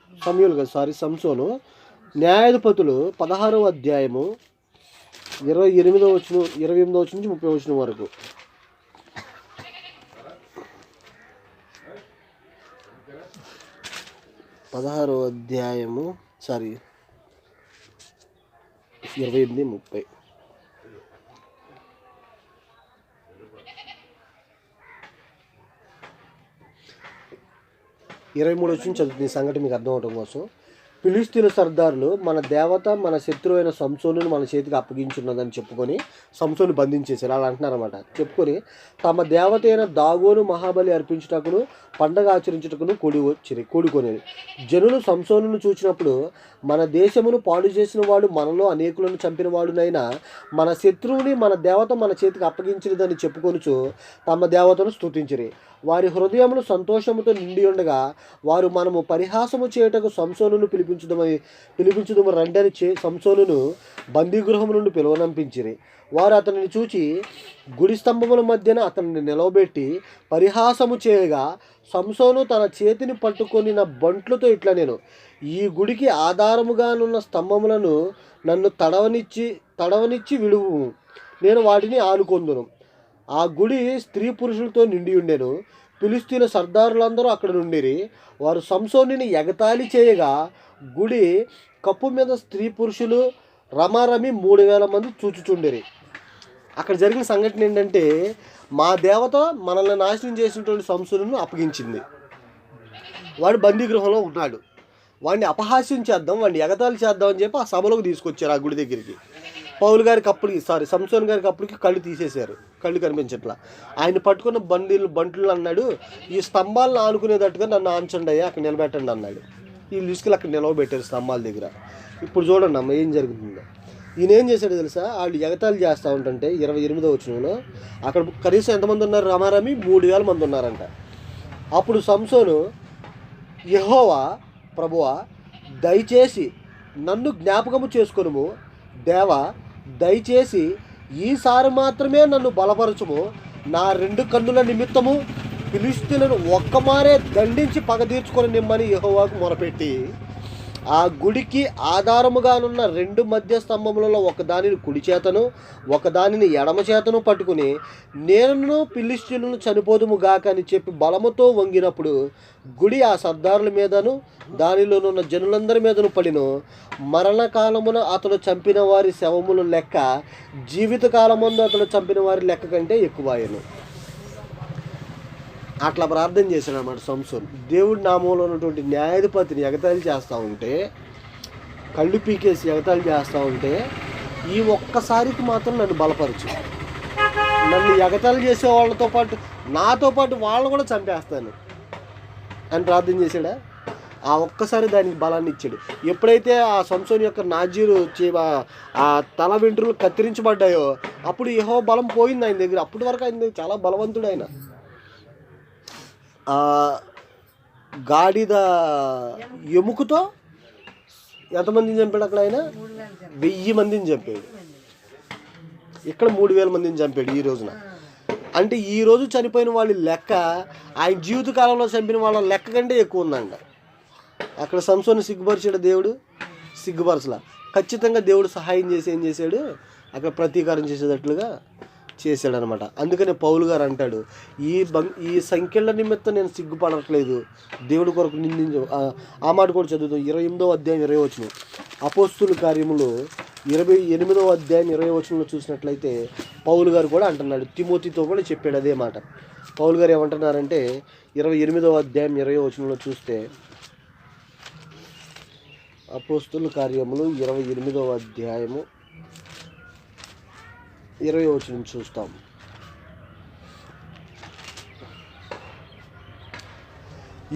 న్యాయాధిపతులు 16వ అధ్యాయము 28వ వచనం నుంచి 30వ వచనం వరకు. పదహారో అధ్యాయము 28-30. 23 వచ్చి చదువుతుంది. ఈ సంగతి మీకు అర్థం అవడం కోసం. ఫిలిష్తీయుల సర్దారులు మన దేవత మన శత్రువు అయిన సంసోనును మన చేతికి అప్పగించున్నదని చెప్పుకొని సంసోను బంధించేశారు. అలా అంటున్నారన్నమాట. చెప్పుకొని తమ దేవత అయిన దాగోను మహాబలి అర్పించుటకును పండగ ఆచరించుటకును కూడుకొనేది. జనులు సంసోనును చూచినప్పుడు మన దేశమును పాడు చేసిన వాడు, మనలో అనేకులను చంపిన వాడునైనా మన శత్రువుని మన దేవత మన చేతికి అప్పగించినదని చెప్పుకొనుచు తమ దేవతను స్తుతించిరి. వారి హృదయములు సంతోషముతో నిండి ఉండగా వారు మనము పరిహాసము చేయుటకు సంసోనును పిలిపించి పిలిపించుదము రండి అని సంసోనును బందీగృహం నుండి పిలువనంపించిరి. వారు అతనిని చూచి గుడి స్తంభముల మధ్యన అతనిని నిలవబెట్టి పరిహాసము చేయగా, సంసోను తన చేతిని పట్టుకొని నా బంట్లతో ఇట్లా, నేను ఈ గుడికి ఆధారముగానున్న స్తంభములను నన్ను తడవనిచ్చి విడువు, నేను వాటిని ఆనుకొందును. ఆ గుడి స్త్రీ పురుషులతో నిండి ఉండెను. ఫిలిష్తీయుల సర్దారులందరూ అక్కడ నుండిరి. వారు సంసోనుని ఎగతాళి చేయగా గుడి కప్పు మీద స్త్రీ పురుషులు రమారమి 3000 మంది చూచుచుండిరి. అక్కడ జరిగిన సంఘటన ఏంటంటే, మా దేవత మనల్ని నాశనం చేసినటువంటి సంసోనును అప్పగించింది. వాడు బందీగృహంలో ఉన్నాడు. వాడిని అపహాస్యం చేద్దాం, వాడిని ఎగతాళి చేద్దాం అని చెప్పి ఆ సభలోకి తీసుకొచ్చారు. ఆ గుడి దగ్గరికి పౌలు గారికి సంసోన్ గారికి అప్పటికి కళ్ళు తీసేశారు, కళ్ళు కనిపించట్లా. ఆయన పట్టుకున్న బంట్లు అన్నాడు, ఈ స్తంభాలను ఆనుకునేటట్టుగా నన్ను ఆంచండి అయ్యా, అక్కడ నిలబెట్టండి అన్నాడు. వీళ్ళు తీసుకెళ్ళి అక్కడ నిలవబెట్టారు స్తంభాల దగ్గర. ఇప్పుడు చూడండి అమ్మ ఏం జరుగుతుందో. ఈయన ఏం చేశాడు తెలుసా, వాళ్ళు ఎగతాళి చేస్తూ ఉంటుంటే 28వ వచనంలో అక్కడ కనీసం ఎంతమంది ఉన్నారు, రమారమి 3000 మంది ఉన్నారంట. అప్పుడు సంసోను, యెహోవా ప్రభువా దయచేసి నన్ను జ్ఞాపకము చేసుకొనుము, దేవా దయచేసి ఈసారి మాత్రమే నన్ను బలపరచుము, నా 2 కన్నుల నిమిత్తము ఫిలిష్తీయులను ఒక్కమారే దండించి పగ తీర్చుకొని నిమ్మని యెహోవాకు మొరపెట్టి, ఆ గుడికి ఆధారముగానున్న 2 మధ్య స్తంభములలో ఒకదానిని కుడి చేతను ఒకదానిని ఎడమ చేతను పట్టుకుని, నేను ఫిలిష్తీయులను చనిపోదుముగాక అని చెప్పి బలముతో వంగినప్పుడు గుడి ఆ సర్దారుల మీదను దానిలోనున్న జనులందరి మీదను పడిను. మరణకాలమున అతడు చంపిన వారి శవముల లెక్క జీవితకాలముందు అతడు చంపిన వారి లెక్క కంటే ఎక్కువయ్యను. అట్లా ప్రార్థన చేశాడు అన్నమాట సంసోన్. దేవుడి నామంలో ఉన్నటువంటి న్యాయాధిపతిని ఎగతాళి చేస్తూ ఉంటే, కళ్ళు పీకేసి ఎగతాళి చేస్తూ ఉంటే, ఈ ఒక్కసారికి మాత్రం నన్ను బలపరచు, నన్ను ఎగతాళి చేసే వాళ్ళతో పాటు నాతో పాటు వాళ్ళని కూడా చంపేస్తాను అని ప్రార్థన చేశాడా. ఆ ఒక్కసారి దానికి బలాన్ని ఇచ్చాడు. ఎప్పుడైతే ఆ సంసోన్ యొక్క నాజీరు ఆ తల వెంట్రులు కత్తిరించబడ్డాయో అప్పుడు యెహోవా బలం పోయింది ఆయన దగ్గర. అప్పటి వరకు ఆయన దగ్గర చాలా బలవంతుడు ఆయన. గాడిద ఎముకతో ఎంతమందిని చంపాడు అక్కడ ఆయన? 1000 మందిని చంపాడు. ఇక్కడ 3000 మందిని చంపాడు ఈ రోజున. అంటే ఈరోజు చనిపోయిన వాళ్ళ లెక్క ఆయన జీవితకాలంలో చంపిన వాళ్ళ లెక్క కంటే ఎక్కువ ఉందంట. అక్కడ సంసోను సిగ్గుపరిచాడు దేవుడు? సిగ్గుపరచలా. ఖచ్చితంగా దేవుడు సహాయం చేసి ఏం చేశాడు, అక్కడ ప్రతీకారం చేసేటట్లుగా చేశాడనమాట. అందుకనే పౌలు గారు అంటాడు, ఈ సంఖ్యల నిమిత్తం నేను సిగ్గుపడట్లేదు, దేవుడి కొరకు నిందించు. ఆ మాట కూడా చదువుతాం 28వ అధ్యాయం 20వ వచనం. అపోస్తుల కార్యములు 28వ అధ్యాయం 20వ వచనంలో చూసినట్లయితే పౌలు గారు కూడా అంటున్నాడు, తిమోతితో కూడా చెప్పాడు అదే మాట. పౌలు గారు ఏమంటున్నారంటే 28వ అధ్యాయం 20వ వచనంలో చూస్తే, అపోస్తుల కార్యములు 28వ అధ్యాయము 20వ వచనం చూస్తాం.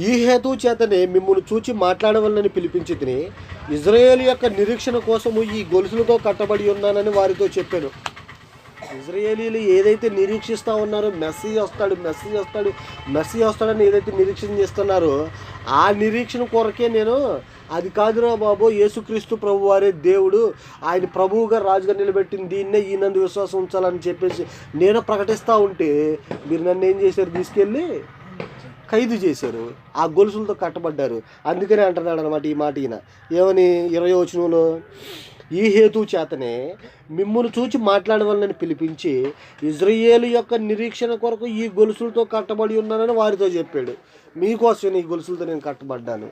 ఈ హేతు చేతనే మిమ్మల్ని చూచి మాట్లాడవలనని పిలిపించి తిని, ఇజ్రాయేలు యొక్క నిరీక్షణ కోసము ఈ గొలుసులతో కట్టబడి ఉన్నానని వారితో చెప్పాను. ఇజ్రాయేలీలు ఏదైతే నిరీక్షిస్తూ ఉన్నారో, మెస్సీ వస్తాడని ఏదైతే నిరీక్షణ చేస్తున్నారో ఆ నిరీక్షణ కొరకే నేను, అది కాదురా బాబు, యేసుక్రీస్తు ప్రభు వారే దేవుడు, ఆయన ప్రభువుగా రాజుగా నిలబెట్టిన దీన్నే ఈయనందు విశ్వాసం ఉంచాలని చెప్పేసి నేను ప్రకటిస్తూ ఉంటే మీరు నన్ను ఏం చేశారు, తీసుకెళ్ళి ఖైదు చేశారు, ఆ గొలుసులతో కట్టబడ్డారు. అందుకనే అంటున్నాడు అనమాట ఈ మాట ఈయన. ఏమని 20వ వచనంలో, ఈ హేతు చేతనే మిమ్మును చూచి మాట్లాడవాలని పిలిపించి ఇజ్రాయేలు యొక్క నిరీక్షణ కొరకు ఈ గొలుసులతో కట్టబడి ఉన్నానని వారితో చెప్పాడు. మీకోసం ఈ గొలుసులతో నేను కట్టబడ్డాను.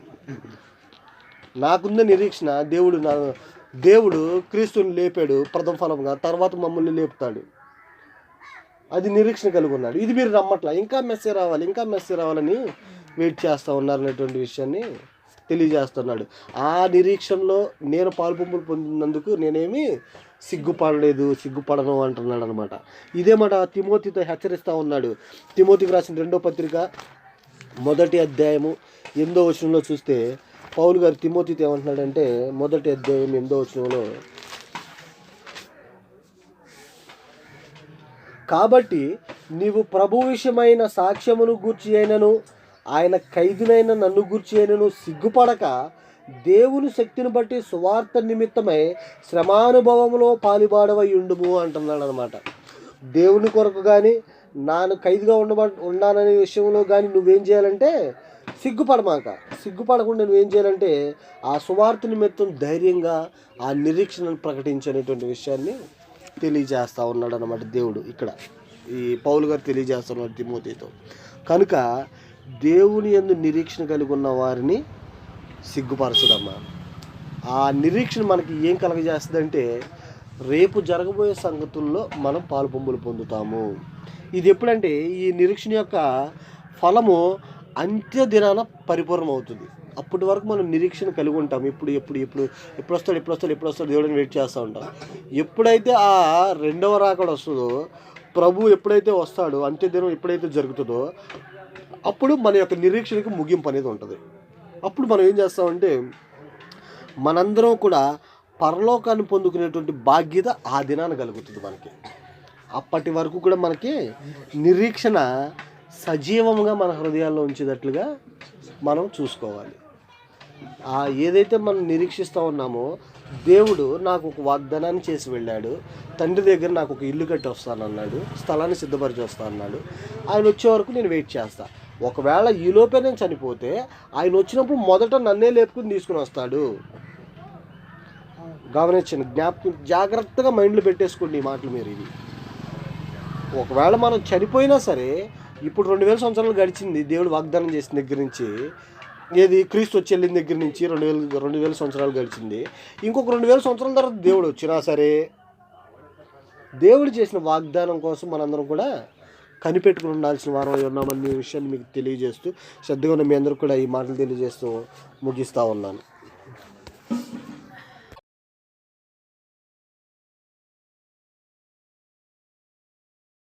నాకున్న నిరీక్షణ, దేవుడు క్రీస్తుని లేపాడు ప్రథమ ఫలంగా, తర్వాత మమ్మల్ని లేపుతాడు. అది నిరీక్షణ కలిగి ఉన్నాడు. ఇది మీరు నమ్మట్లా, ఇంకా మెస్సేజ్ రావాలని వెయిట్ చేస్తూ ఉన్నారనేటువంటి విషయాన్ని తెలియజేస్తున్నాడు. ఆ నిరీక్షణలో నేను పాలుపంపులు పొందినందుకు నేనేమి సిగ్గుపడను అంటున్నాడు అనమాట. ఇదే మాట తిమోతితో హెచ్చరిస్తూ ఉన్నాడు. తిమోతికి రాసిన 2వ పత్రిక 1వ అధ్యాయము 8వ వచనంలో చూస్తే పౌలు గారు తిమోతితో ఏమంటున్నాడంటే, 1వ అధ్యాయం 8వ వచనంలో, కాబట్టి నీవు ప్రభు విషయమైన సాక్ష్యమును గూర్చి అయినను ఆయన ఖైదునైన నన్ను గూర్చి అయినను సిగ్గుపడక దేవుని శక్తిని బట్టి సువార్త నిమిత్తమై శ్రమానుభవంలో పాలుబాడవై ఉండుము అంటున్నాడు అనమాట. దేవుని కొరకు కానీ నాను ఖైదుగా ఉన్నాననే విషయంలో కానీ నువ్వేం చేయాలంటే సిగ్గుపడకుండా నువ్వేం చేయాలంటే ఆ సువార్త నిమిత్తం ధైర్యంగా ఆ నిరీక్షణను ప్రకటించనేటువంటి విషయాన్ని తెలియజేస్తూ ఉన్నాడు అన్నమాట దేవుడు. ఇక్కడ ఈ పౌలు గారు తెలియజేస్తున్నాడు తిమోతితో. కనుక దేవుని యందు నిరీక్షణ కలిగి ఉన్న వారిని సిగ్గుపరచదమ్మా. ఆ నిరీక్షణ మనకి ఏం కలగజేస్తుందంటే రేపు జరగబోయే సంగతుల్లో మనం పాలుపొంపులు పొందుతాము. ఇది ఎప్పుడంటే ఈ నిరీక్షణ యొక్క ఫలము అంత్య దినాన పరిపూర్ణం అవుతుంది. అప్పటి వరకు మనం నిరీక్షణ కలిగి ఉంటాం. ఎప్పుడు వస్తాడు దేవుడిని వెయిట్ చేస్తూ ఉంటాం. ఎప్పుడైతే ఆ రెండవ రాకడ వస్తుందో, ప్రభు ఎప్పుడైతే వస్తాడో, అంత్యదినం ఎప్పుడైతే జరుగుతుందో అప్పుడు మన యొక్క నిరీక్షణకి ముగింపు అనేది ఉంటుంది. అప్పుడు మనం ఏం చేస్తామంటే మనందరం కూడా పరలోకాన్ని పొందుకునేటువంటి బాధ్యత ఆ దినాన కలుగుతుంది మనకి. అప్పటి వరకు కూడా మనకి నిరీక్షణ సజీవంగా మన హృదయాల్లో ఉంచేటట్లుగా మనం చూసుకోవాలి. ఏదైతే మనం నిరీక్షిస్తూ ఉన్నామో దేవుడు నాకు ఒక వాగ్దానాన్ని చేసి వెళ్ళాడు. తండ్రి దగ్గర నాకు ఒక ఇల్లు కట్టి వస్తానన్నాడు, స్థలాన్ని సిద్ధపరిచి వస్తా అన్నాడు. ఆయన వచ్చే వరకు నేను వెయిట్ చేస్తా. ఒకవేళ ఈలోపే నేను చనిపోతే ఆయన వచ్చినప్పుడు మొదట నన్నే లేపుకుని తీసుకుని వస్తాడు. గమనించండి, జాగ్రత్తగా మైండ్లో పెట్టేసుకోండి ఈ మాటలు మీరు. ఇది ఒకవేళ మనం చనిపోయినా సరే, ఇప్పుడు 2000 సంవత్సరాలు గడిచింది దేవుడు వాగ్దానం చేసిన దగ్గర నుంచి, ఏది క్రీస్తు వచ్చి వెళ్ళిన దగ్గర నుంచి 2000 సంవత్సరాలు గడిచింది. ఇంకొక 2000 సంవత్సరాల తర్వాత దేవుడు వచ్చినా సరే దేవుడు చేసిన వాగ్దానం కోసం మనందరం కూడా కనిపెట్టుకుని ఉండాల్సిన వారం ఉన్నామని ఈ విషయాన్ని మీకు తెలియజేస్తూ శ్రద్ధగా ఉన్న మీ అందరూ కూడా ఈ మాటలు తెలియజేస్తూ ముగిస్తూ ఉన్నాను.